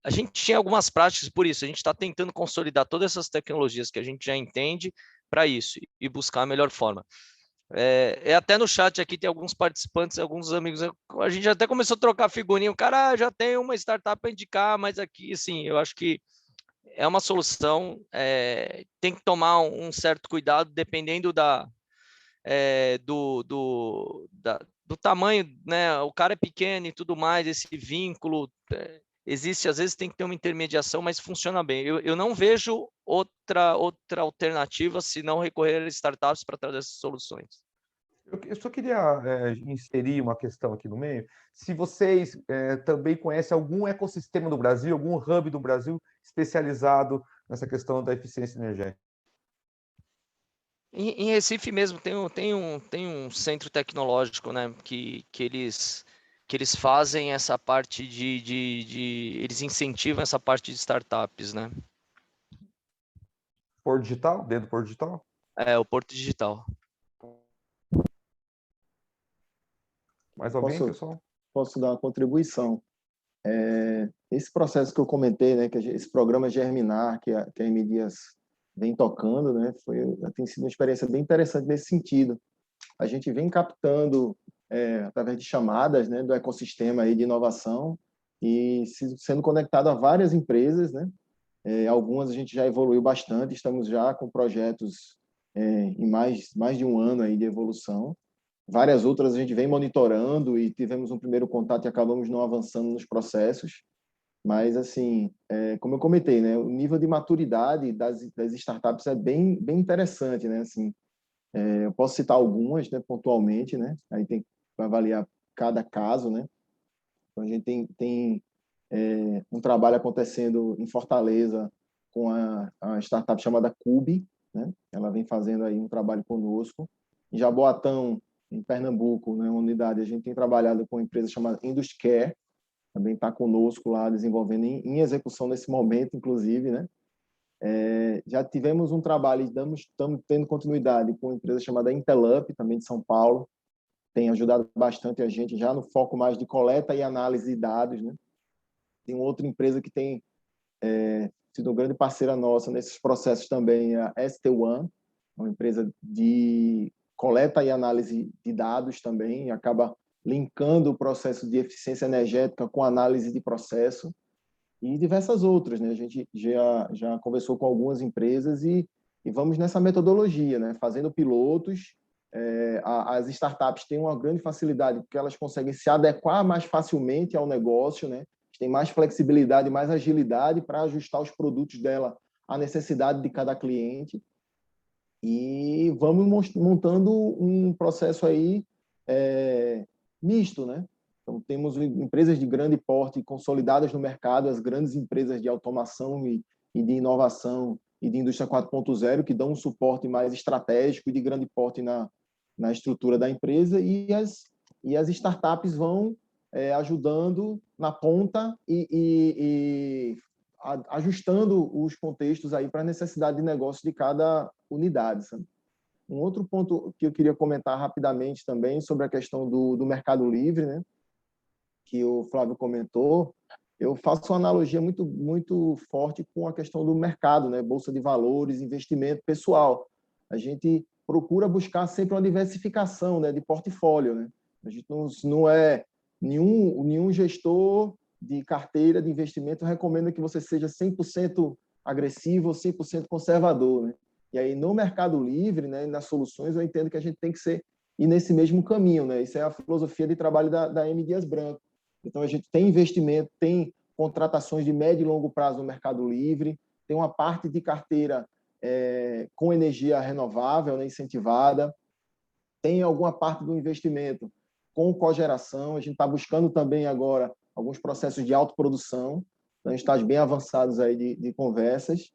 A gente tinha algumas práticas por isso, a gente está tentando consolidar todas essas tecnologias que a gente já entende para isso e buscar a melhor forma. Até no chat aqui tem alguns participantes, alguns amigos, a gente até começou a trocar figurinha, o cara já tem uma startup para indicar, mas aqui, assim, eu acho que é uma solução, tem que tomar um certo cuidado, dependendo do tamanho, né? O cara é pequeno e tudo mais, esse vínculo existe, às vezes tem que ter uma intermediação, mas funciona bem. Eu não vejo outra alternativa se não recorrer a startups para trazer essas soluções. Eu só queria inserir uma questão aqui no meio. Se vocês também conhecem algum ecossistema do Brasil, algum hub do Brasil especializado nessa questão da eficiência energética. Em Recife mesmo tem um centro tecnológico, né, que eles fazem essa parte eles incentivam essa parte de startups, né? Porto Digital, dentro do Porto Digital? O Porto Digital. Mais alguém, pessoal? Posso dar uma contribuição. Esse processo que eu comentei, né, que esse programa Germinar, que a M Dias vem tocando, né, tem sido uma experiência bem interessante nesse sentido. A gente vem captando, através de chamadas, né, do ecossistema aí de inovação e sendo conectado a várias empresas, né? Algumas a gente já evoluiu bastante, estamos já com projetos em mais de um ano aí de evolução. Várias outras a gente vem monitorando e tivemos um primeiro contato e acabamos não avançando nos processos. Mas, assim, como eu comentei, né, o nível de maturidade das startups é bem interessante, né? Assim, eu posso citar algumas, né, pontualmente, né? Aí tem que avaliar cada caso, né? Então, a gente tem um trabalho acontecendo em Fortaleza com a startup chamada Cube, né? Ela vem fazendo aí um trabalho conosco. Em Jaboatão, em Pernambuco, né, uma unidade, a gente tem trabalhado com uma empresa chamada Induscare, também está conosco lá, desenvolvendo em execução nesse momento, inclusive, né? Já tivemos um trabalho, estamos tendo continuidade com uma empresa chamada Intelup, também de São Paulo, tem ajudado bastante a gente já no foco mais de coleta e análise de dados, né? Tem outra empresa que tem sido uma grande parceira nossa nesses processos também, a ST1, uma empresa de coleta e análise de dados também, e acaba linkando o processo de eficiência energética com análise de processo, e diversas outras, né? A gente já conversou com algumas empresas e vamos nessa metodologia, né? Fazendo pilotos. As startups têm uma grande facilidade porque elas conseguem se adequar mais facilmente ao negócio, né? Tem mais flexibilidade, mais agilidade para ajustar os produtos dela à necessidade de cada cliente. E vamos montando um processo aí misto, né? Então, temos empresas de grande porte consolidadas no mercado, as grandes empresas de automação e de inovação e de indústria 4.0, que dão um suporte mais estratégico e de grande porte na estrutura da empresa, e as startups vão ajudando na ponta e ajustando os contextos aí para a necessidade de negócio de cada unidade, sabe? Um outro ponto que eu queria comentar rapidamente também sobre a questão do Mercado Livre, né, que o Flávio comentou, eu faço uma analogia muito forte com a questão do mercado, né, bolsa de valores, investimento pessoal. A gente procura buscar sempre uma diversificação, né, de portfólio, né? A gente não é nenhum gestor de carteira de investimento recomenda que você seja 100% agressivo ou 100% conservador, né? E aí, no Mercado Livre, né, nas soluções, eu entendo que a gente tem que ir nesse mesmo caminho, né? Isso é a filosofia de trabalho da M. Dias Branco. Então, a gente tem investimento, tem contratações de médio e longo prazo no Mercado Livre, tem uma parte de carteira com energia renovável, né, incentivada, tem alguma parte do investimento com cogeração. A gente está buscando também agora alguns processos de autoprodução, então a gente está bem avançados aí de conversas.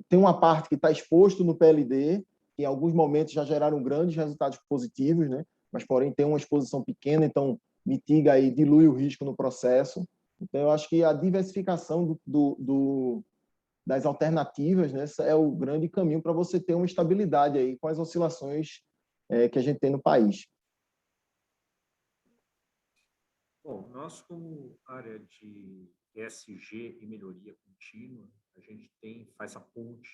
Tem uma parte que está exposto no PLD, que em alguns momentos já geraram grandes resultados positivos, né? Mas, porém, tem uma exposição pequena, então mitiga aí, dilui o risco no processo. Então, eu acho que a diversificação das alternativas, né, é o grande caminho para você ter uma estabilidade aí com as oscilações que a gente tem no país. Bom, nós, como área de ESG e melhoria contínua, a gente faz a ponte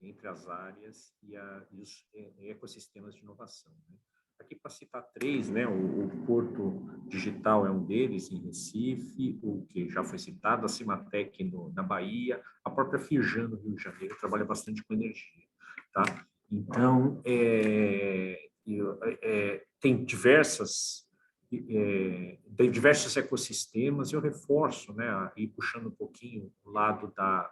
entre as áreas e os ecossistemas de inovação, né? Aqui, para citar 3, né, o Porto Digital é um deles, em Recife, o que já foi citado, a Cimatec na Bahia, a própria Firjan, no Rio de Janeiro, trabalha bastante com energia. Tá? Então, tem diversos ecossistemas, eu reforço, né, e puxando um pouquinho o lado da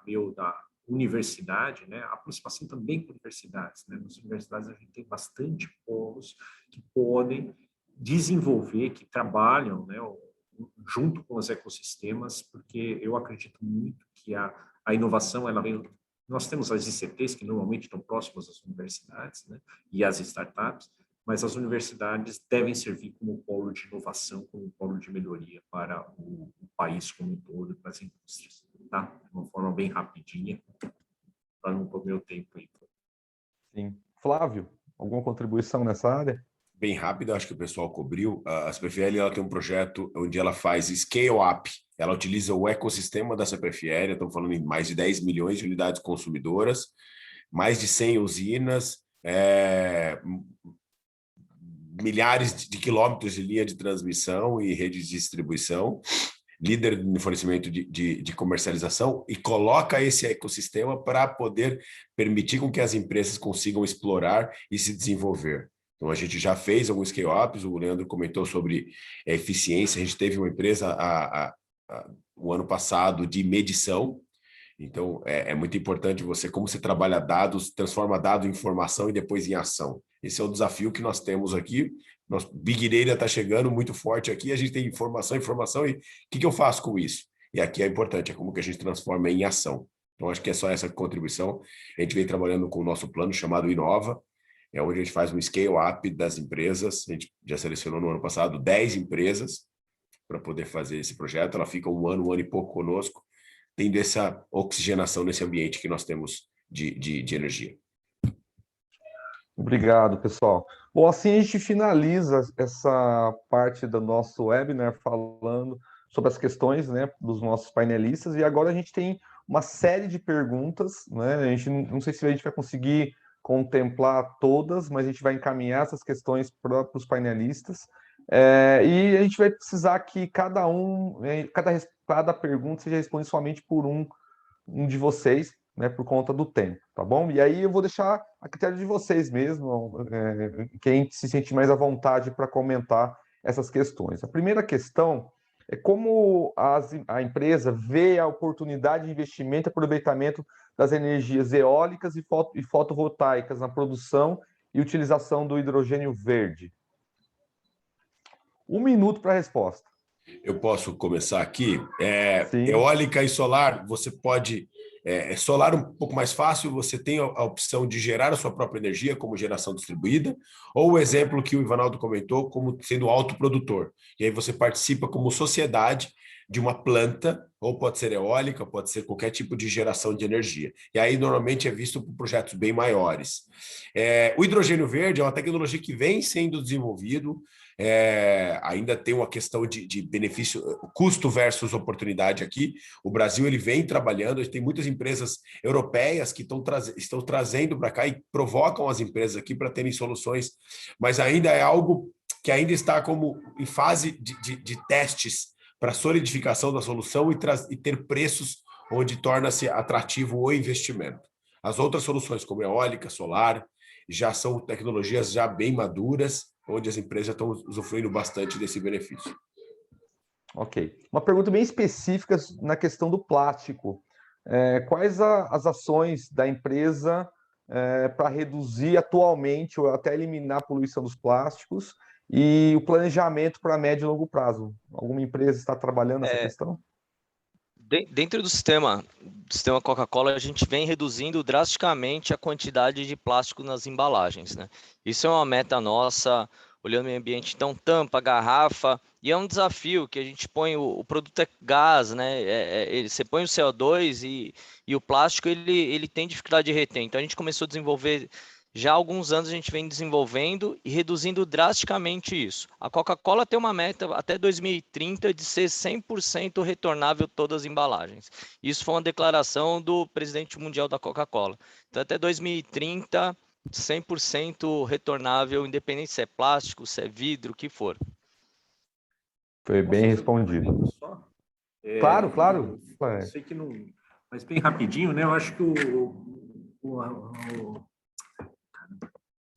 universidade, né, a aproximação também com universidades, né, nas universidades a gente tem bastante polos que podem desenvolver, que trabalham, né, junto com os ecossistemas, porque eu acredito muito que a inovação, ela vem. Nós temos as ICTs, que normalmente estão próximas às universidades, né, e às startups, mas as universidades devem servir como polo de inovação, como polo de melhoria para o país como um todo, para as indústrias, tá? De uma forma bem rapidinha, para não comer o tempo aí. Sim. Flávio, alguma contribuição nessa área? Bem rápido, acho que o pessoal cobriu. A CPFL ela tem um projeto onde ela faz scale-up. Ela utiliza o ecossistema da CPFL, estamos falando em mais de 10 milhões de unidades consumidoras, mais de 100 usinas, milhares de quilômetros de linha de transmissão e rede de distribuição, líder no fornecimento de comercialização, e coloca esse ecossistema para poder permitir com que as empresas consigam explorar e se desenvolver. Então, a gente já fez alguns scale-ups, o Leandro comentou sobre eficiência, a gente teve uma empresa o ano passado de medição. Então, é muito importante como você trabalha dados, transforma dado em informação e depois em ação. Esse é o desafio que nós temos aqui. Big Data está chegando muito forte aqui, a gente tem informação, e o que eu faço com isso? E aqui é importante, é como que a gente transforma em ação. Então, acho que é só essa contribuição. A gente vem trabalhando com o nosso plano chamado Inova, onde a gente faz um scale-up das empresas. A gente já selecionou no ano passado 10 empresas para poder fazer esse projeto. Ela fica um ano e pouco conosco, tendo essa oxigenação nesse ambiente que nós temos de energia. Obrigado, pessoal. Bom, assim a gente finaliza essa parte do nosso webinar falando sobre as questões, né, dos nossos painelistas, e agora a gente tem uma série de perguntas, né? A gente não sei se a gente vai conseguir contemplar todas, mas a gente vai encaminhar essas questões para os painelistas. E a gente vai precisar que cada pergunta seja respondida somente por um de vocês, né, por conta do tempo, tá bom? E aí eu vou deixar a critério de vocês mesmo, quem se sente mais à vontade para comentar essas questões. A primeira questão é como a empresa vê a oportunidade de investimento e aproveitamento das energias eólicas e fotovoltaicas na produção e utilização do hidrogênio verde. 1 minuto para a resposta. Eu posso começar aqui. Eólica e solar, você pode... solar um pouco mais fácil, você tem a opção de gerar a sua própria energia como geração distribuída, ou o exemplo que o Ivanaldo comentou como sendo autoprodutor. E aí você participa como sociedade de uma planta, ou pode ser eólica, pode ser qualquer tipo de geração de energia. E aí normalmente é visto por projetos bem maiores. O hidrogênio verde é uma tecnologia que vem sendo desenvolvido, ainda tem uma questão de benefício, custo versus oportunidade aqui. O Brasil ele vem trabalhando, a gente tem muitas empresas europeias que estão trazendo para cá e provocam as empresas aqui para terem soluções, mas ainda é algo que ainda está como em fase de testes para solidificação da solução e ter preços onde torna-se atrativo o investimento. As outras soluções, como eólica, solar, já são tecnologias já bem maduras, onde as empresas já estão usufruindo bastante desse benefício. Ok. Uma pergunta bem específica na questão do plástico. quais as ações da empresa para reduzir atualmente ou até eliminar a poluição dos plásticos e o planejamento para médio e longo prazo? Alguma empresa está trabalhando nessa questão? Dentro do sistema Coca-Cola, a gente vem reduzindo drasticamente a quantidade de plástico nas embalagens, né? Isso é uma meta nossa, olhando o meio ambiente. Então, tampa, garrafa, e é um desafio que a gente põe, o produto é gás, né? Você põe o CO2 e o plástico, ele tem dificuldade de reter. Então, a gente começou a desenvolver, já há alguns anos a gente vem desenvolvendo e reduzindo drasticamente isso. A Coca-Cola tem uma meta até 2030 de ser 100% retornável todas as embalagens. Isso foi uma declaração do presidente mundial da Coca-Cola. Então, até 2030, 100% retornável, independente se é plástico, se é vidro, o que for. Foi bem respondido. Só? Claro, claro. Eu sei que não... Mas bem rapidinho, né? Eu acho que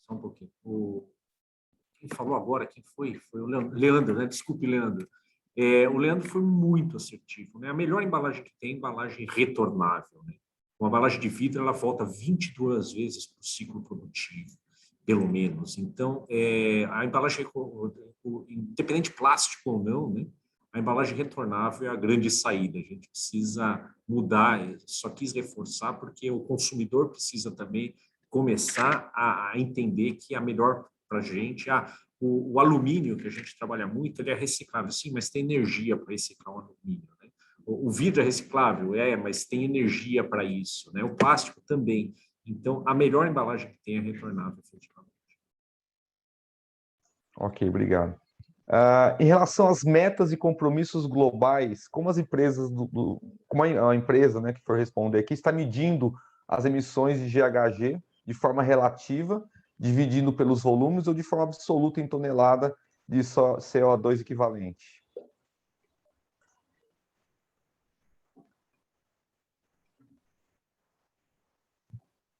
só um pouquinho. Quem falou agora, quem foi? Foi o Leandro, né? Desculpe, Leandro. O Leandro foi muito assertivo, né? A melhor embalagem que tem é a embalagem retornável, né? Uma embalagem de vidro, ela volta 22 vezes para o ciclo produtivo, pelo menos. Então, a embalagem, independente de plástico ou não, né? A embalagem retornável é a grande saída. A gente precisa mudar. Só quis reforçar porque o consumidor precisa também começar a entender que a melhor para a gente, o alumínio, que a gente trabalha muito, ele é reciclável, sim, mas tem energia para reciclar o alumínio, né? O vidro é reciclável, mas tem energia para isso, né? O plástico também. Então, a melhor embalagem que tem é retornável, efetivamente. Ok, obrigado. Em relação às metas e compromissos globais, como as empresas, como a empresa, né, que for responder aqui, está medindo as emissões de GHG de forma relativa, dividindo pelos volumes ou de forma absoluta em tonelada de CO2 equivalente?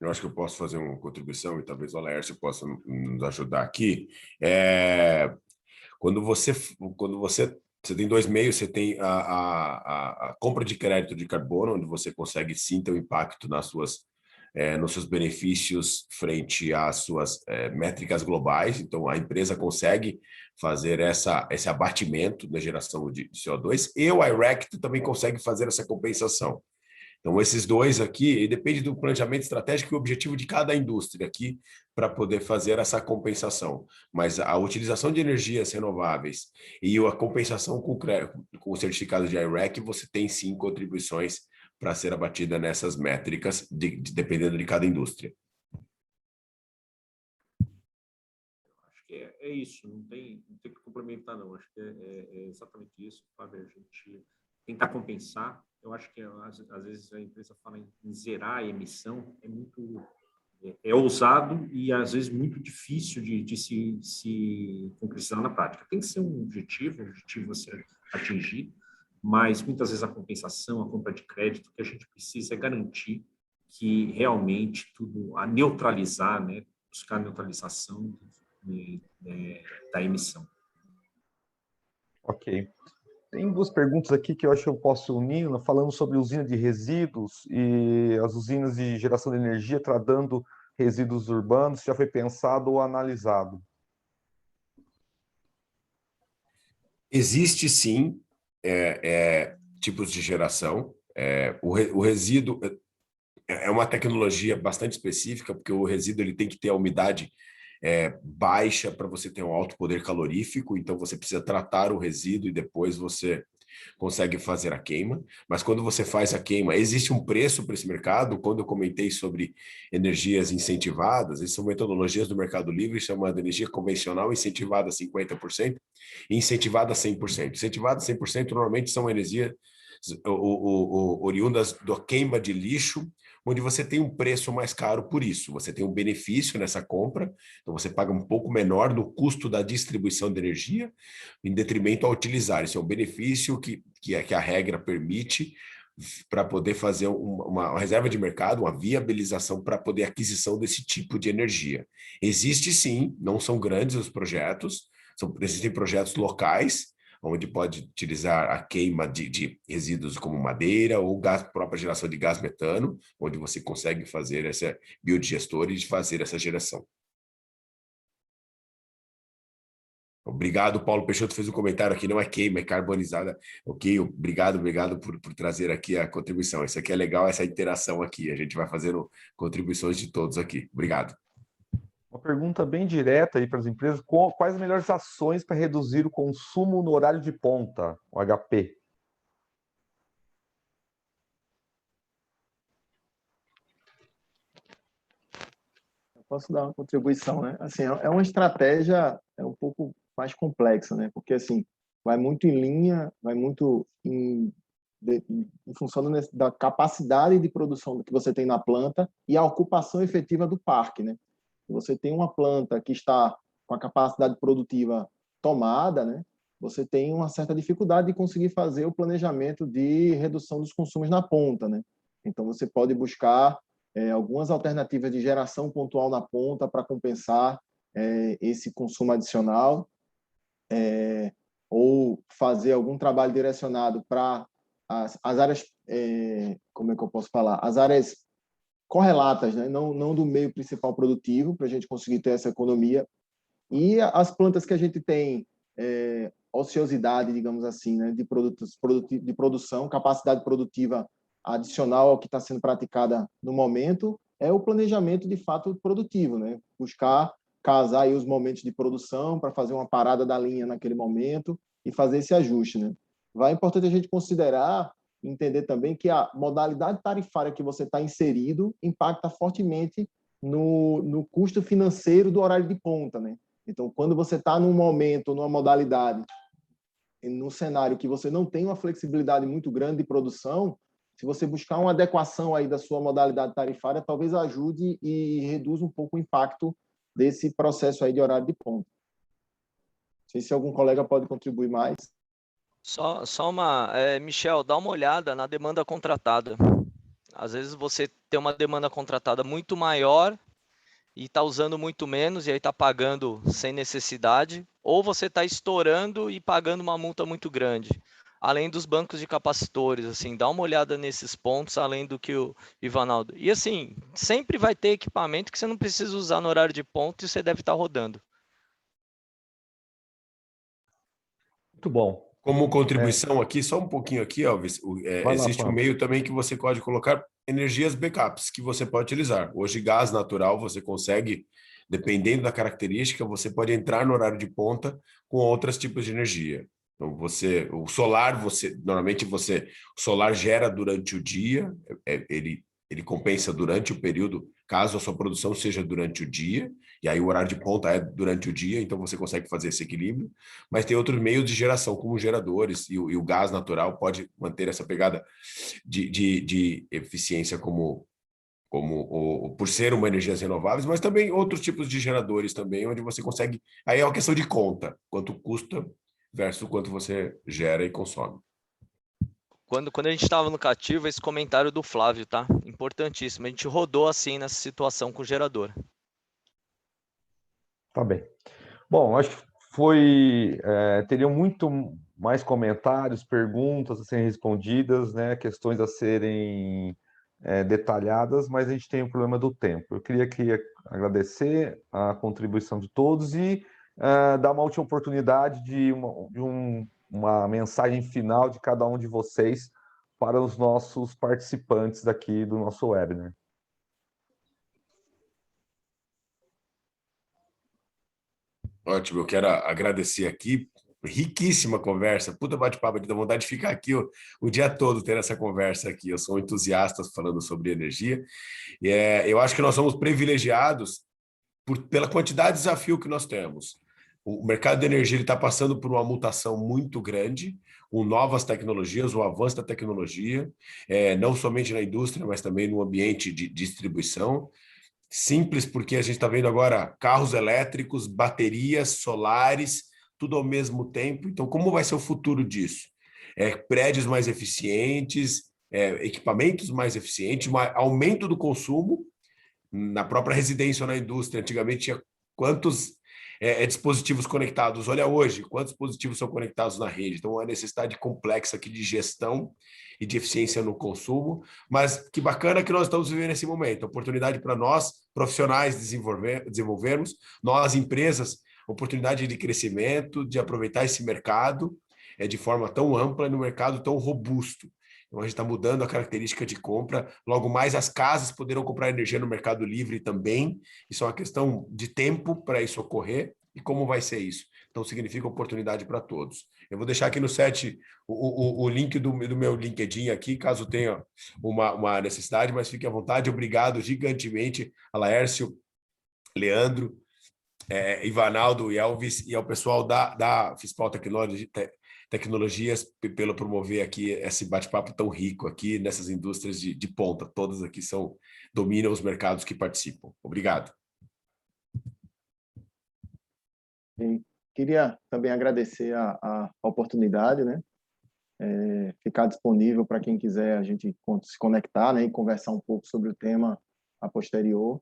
Eu acho que eu posso fazer uma contribuição e talvez o Laércio possa nos ajudar aqui. Quando você tem dois meios, você tem a compra de crédito de carbono, onde você consegue sim ter um impacto nos seus benefícios frente às suas métricas globais. Então, a empresa consegue fazer esse abatimento da geração de CO2 e o I-REC também consegue fazer essa compensação. Então, esses dois aqui, e depende do planejamento estratégico e objetivo de cada indústria aqui para poder fazer essa compensação. Mas a utilização de energias renováveis e a compensação com o certificado de I-REC, você tem sim contribuições para ser abatida nessas métricas, dependendo de cada indústria. Acho que é isso, não tem que complementar, não. Acho que é exatamente isso, Flávio, a gente tentar compensar. Eu acho que, às vezes, a empresa fala em zerar a emissão, é ousado e, às vezes, muito difícil de se concretizar na prática. Tem que ser um objetivo a ser atingido, mas, muitas vezes, a compensação, a compra de crédito, o que a gente precisa é garantir que, realmente, a neutralizar, né, buscar a neutralização da emissão. Ok. Tem duas perguntas aqui que eu acho que eu posso unir, falando sobre usina de resíduos e as usinas de geração de energia tratando resíduos urbanos. Já foi pensado ou analisado? Existe sim tipos de geração. O resíduo é uma tecnologia bastante específica, porque o resíduo ele tem que ter a umidade baixa para você ter um alto poder calorífico, então você precisa tratar o resíduo e depois você consegue fazer a queima. Mas quando você faz a queima, existe um preço para esse mercado. Quando eu comentei sobre energias incentivadas, essas são metodologias do Mercado Livre, chamada energia convencional incentivada a 50% e incentivada a 100%. Incentivada a 100% normalmente são energias oriundas da queima de lixo, onde você tem um preço mais caro por isso. Você tem um benefício nessa compra, então você paga um pouco menor no custo da distribuição de energia, em detrimento a utilizar. Isso é um benefício que a regra permite para poder fazer uma reserva de mercado, uma viabilização para poder aquisição desse tipo de energia. Existe sim, não são grandes os projetos, existem projetos locais, onde pode utilizar a queima de resíduos como madeira ou gás, própria geração de gás metano, onde você consegue fazer essa biodigestor e fazer essa geração. Obrigado, Paulo Peixoto fez um comentário aqui, não é queima, é carbonizada. Ok, obrigado por trazer aqui a contribuição. Isso aqui é legal, essa interação aqui. A gente vai fazendo contribuições de todos aqui. Obrigado. Uma pergunta bem direta aí para as empresas: quais as melhores ações para reduzir o consumo no horário de ponta, o HP? Posso dar uma contribuição, né? Assim, é uma estratégia um pouco mais complexa, né? Porque assim, vai muito em linha, vai muito em função da capacidade de produção que você tem na planta e a ocupação efetiva do parque, né? Se você tem uma planta que está com a capacidade produtiva tomada, né? Você tem uma certa dificuldade de conseguir fazer o planejamento de redução dos consumos na ponta, né? Então você pode buscar algumas alternativas de geração pontual na ponta para compensar esse consumo adicional, ou fazer algum trabalho direcionado para as áreas, como é que eu posso falar? As áreas correlatas, né? Não do meio principal produtivo, para a gente conseguir ter essa economia. E as plantas que a gente tem ociosidade, digamos assim, né? De produção, capacidade produtiva adicional ao que está sendo praticada no momento, é o planejamento de fato produtivo, né? Buscar casar aí os momentos de produção para fazer uma parada da linha naquele momento e fazer esse ajuste, né? É importante a gente considerar, entender também que a modalidade tarifária que você está inserido impacta fortemente no custo financeiro do horário de ponta, né? Então, quando você está num momento, numa modalidade, num cenário que você não tem uma flexibilidade muito grande de produção, se você buscar uma adequação aí da sua modalidade tarifária, talvez ajude e reduza um pouco o impacto desse processo aí de horário de ponta. Não sei se algum colega pode contribuir mais. Michel, dá uma olhada na demanda contratada. Às vezes você tem uma demanda contratada muito maior e está usando muito menos e aí está pagando sem necessidade, ou você está estourando e pagando uma multa muito grande. Além dos bancos de capacitores, assim, dá uma olhada nesses pontos, além do que o Ivanaldo. E assim, sempre vai ter equipamento que você não precisa usar no horário de ponta e você deve estar rodando. Muito bom. Como contribuição aqui, só um pouquinho aqui, Elvis, existe um meio também que você pode colocar energias backups que você pode utilizar. Hoje, gás natural, você consegue, dependendo da característica, você pode entrar no horário de ponta com outros tipos de energia. Então, o solar, o solar gera durante o dia, ele compensa durante o período, caso a sua produção seja durante o dia, e aí o horário de ponta é durante o dia, então você consegue fazer esse equilíbrio, mas tem outros meios de geração, como geradores, e o gás natural pode manter essa pegada de eficiência por ser uma energia renovável, mas também outros tipos de geradores também, onde você consegue, aí é uma questão de conta, quanto custa versus quanto você gera e consome. Quando a gente estava no cativo, esse comentário do Flávio, tá? Importantíssimo. A gente rodou assim nessa situação com o gerador. Tá bem. Bom, acho que teriam muito mais comentários, perguntas a serem respondidas, né? Questões a serem detalhadas, mas a gente tem o problema do tempo. Eu queria aqui agradecer a contribuição de todos e dar uma última oportunidade de uma mensagem final de cada um de vocês para os nossos participantes daqui do nosso webinar. Ótimo, eu quero agradecer aqui, riquíssima conversa, puta bate-papo, dá vontade de ficar aqui o dia todo tendo essa conversa aqui. Eu sou um entusiasta falando sobre energia, e eu acho que nós somos privilegiados pela quantidade de desafio que nós temos. O mercado de energia está passando por uma mutação muito grande, com novas tecnologias, o avanço da tecnologia, não somente na indústria, mas também no ambiente de distribuição. Simples, porque a gente está vendo agora carros elétricos, baterias solares, tudo ao mesmo tempo. Então, como vai ser o futuro disso? Prédios mais eficientes, equipamentos mais eficientes, aumento do consumo na própria residência ou na indústria. Antigamente tinha quantos dispositivos conectados. Olha hoje, quantos dispositivos são conectados na rede. Então, a necessidade complexa aqui de gestão e de eficiência no consumo, mas que bacana que nós estamos vivendo nesse momento. Oportunidade para nós, profissionais, desenvolvermos, nós, empresas, oportunidade de crescimento, de aproveitar esse mercado de forma tão ampla, no mercado tão robusto. Então, a gente está mudando a característica de compra. Logo mais, as casas poderão comprar energia no Mercado Livre também. Isso é uma questão de tempo para isso ocorrer. E como vai ser isso? Então, significa oportunidade para todos. Eu vou deixar aqui no chat o link do meu LinkedIn aqui, caso tenha uma necessidade, mas fique à vontade. Obrigado gigantemente a Laércio, Leandro, Ivanaldo e Elvis, e ao pessoal da Fispal Tecnologias pelo promover aqui esse bate-papo tão rico aqui nessas indústrias de ponta. Todas aqui dominam os mercados que participam. Obrigado. E queria também agradecer a oportunidade, né? Ficar disponível para quem quiser a gente se conectar, né? E conversar um pouco sobre o tema a posterior.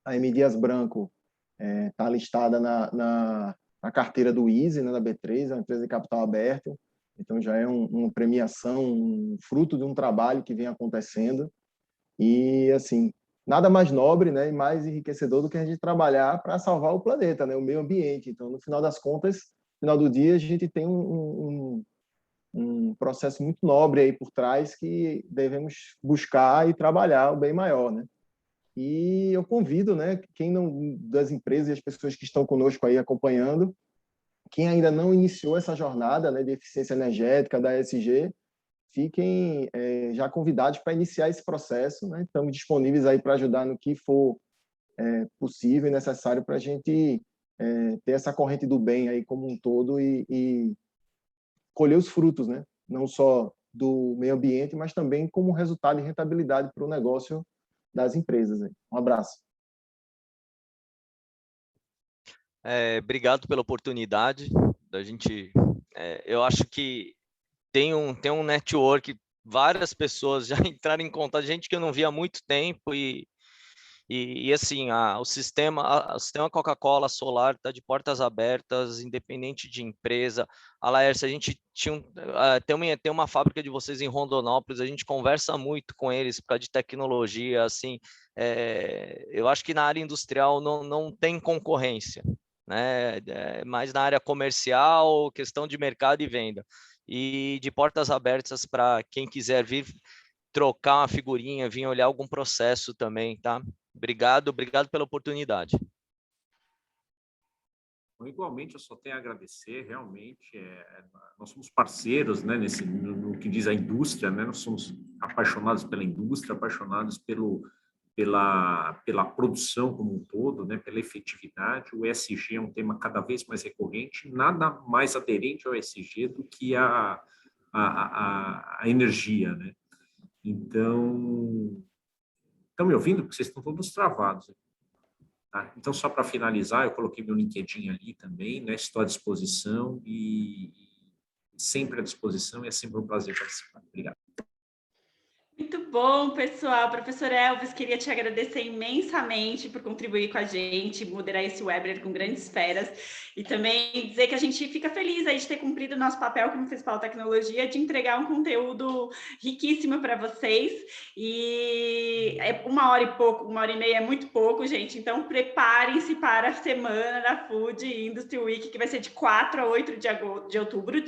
A M. Dias Branco está listada na carteira do Easy, né, da B3, é uma empresa de capital aberto, então já é uma premiação, um fruto de um trabalho que vem acontecendo, e assim, nada mais nobre, né, e mais enriquecedor do que a gente trabalhar para salvar o planeta, né, o meio ambiente. Então, no final das contas, no final do dia, a gente tem um processo muito nobre aí por trás que devemos buscar e trabalhar o bem maior, né? E eu convido, né, quem não, das empresas e as pessoas que estão conosco aí acompanhando, quem ainda não iniciou essa jornada, né, de eficiência energética da ESG, fiquem já convidados para iniciar esse processo, né? Estamos disponíveis aí para ajudar no que for possível e necessário para a gente ter essa corrente do bem aí como um todo e colher os frutos, né? Não só do meio ambiente, mas também como resultado e rentabilidade para o negócio das empresas. Um abraço. Obrigado pela oportunidade da gente. Eu acho que tem um network, várias pessoas já entraram em contato, gente que eu não via há muito tempo e assim, o sistema Coca-Cola Solar está de portas abertas, independente de empresa. A Laércio, a gente tem uma fábrica de vocês em Rondonópolis, a gente conversa muito com eles por causa de tecnologia, assim, eu acho que na área industrial não tem concorrência, né? Mais na área comercial, questão de mercado e venda. E de portas abertas para quem quiser vir trocar uma figurinha, vir olhar algum processo também, tá? Obrigado pela oportunidade. Igualmente, eu só tenho a agradecer, realmente, nós somos parceiros, né, no que diz a indústria, né, nós somos apaixonados pela indústria, apaixonados pela produção como um todo, né, pela efetividade. O ESG é um tema cada vez mais recorrente, nada mais aderente ao ESG do que a energia, né? Então, estão me ouvindo? Porque vocês estão todos travados. Tá? Então, só para finalizar, eu coloquei meu LinkedIn ali também, né? Estou à disposição e sempre à disposição, e é sempre um prazer participar. Obrigado. Muito bom, pessoal. Professor Elvis, queria te agradecer imensamente por contribuir com a gente, moderar esse webinar com grandes feras e também dizer que a gente fica feliz aí de ter cumprido o nosso papel como Fispal Tecnologia, de entregar um conteúdo riquíssimo para vocês. E 1h30 é muito pouco, gente. Então, preparem-se para a semana da Food Industry Week, que vai ser de 4 a 8 de outubro,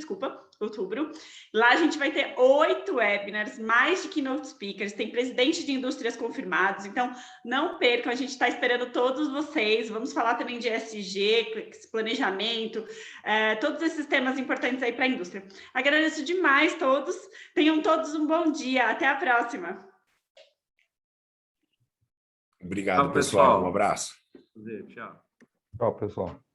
outubro. Lá a gente vai ter 8 webinars, mais de keynote speakers, tem presidente de indústrias confirmados, então não percam, a gente está esperando todos vocês. Vamos falar também de ESG, planejamento, todos esses temas importantes aí para a indústria. Agradeço demais todos, tenham todos um bom dia, até a próxima. Obrigado, Tchau, pessoal. Um abraço. Tchau. Tchau, pessoal.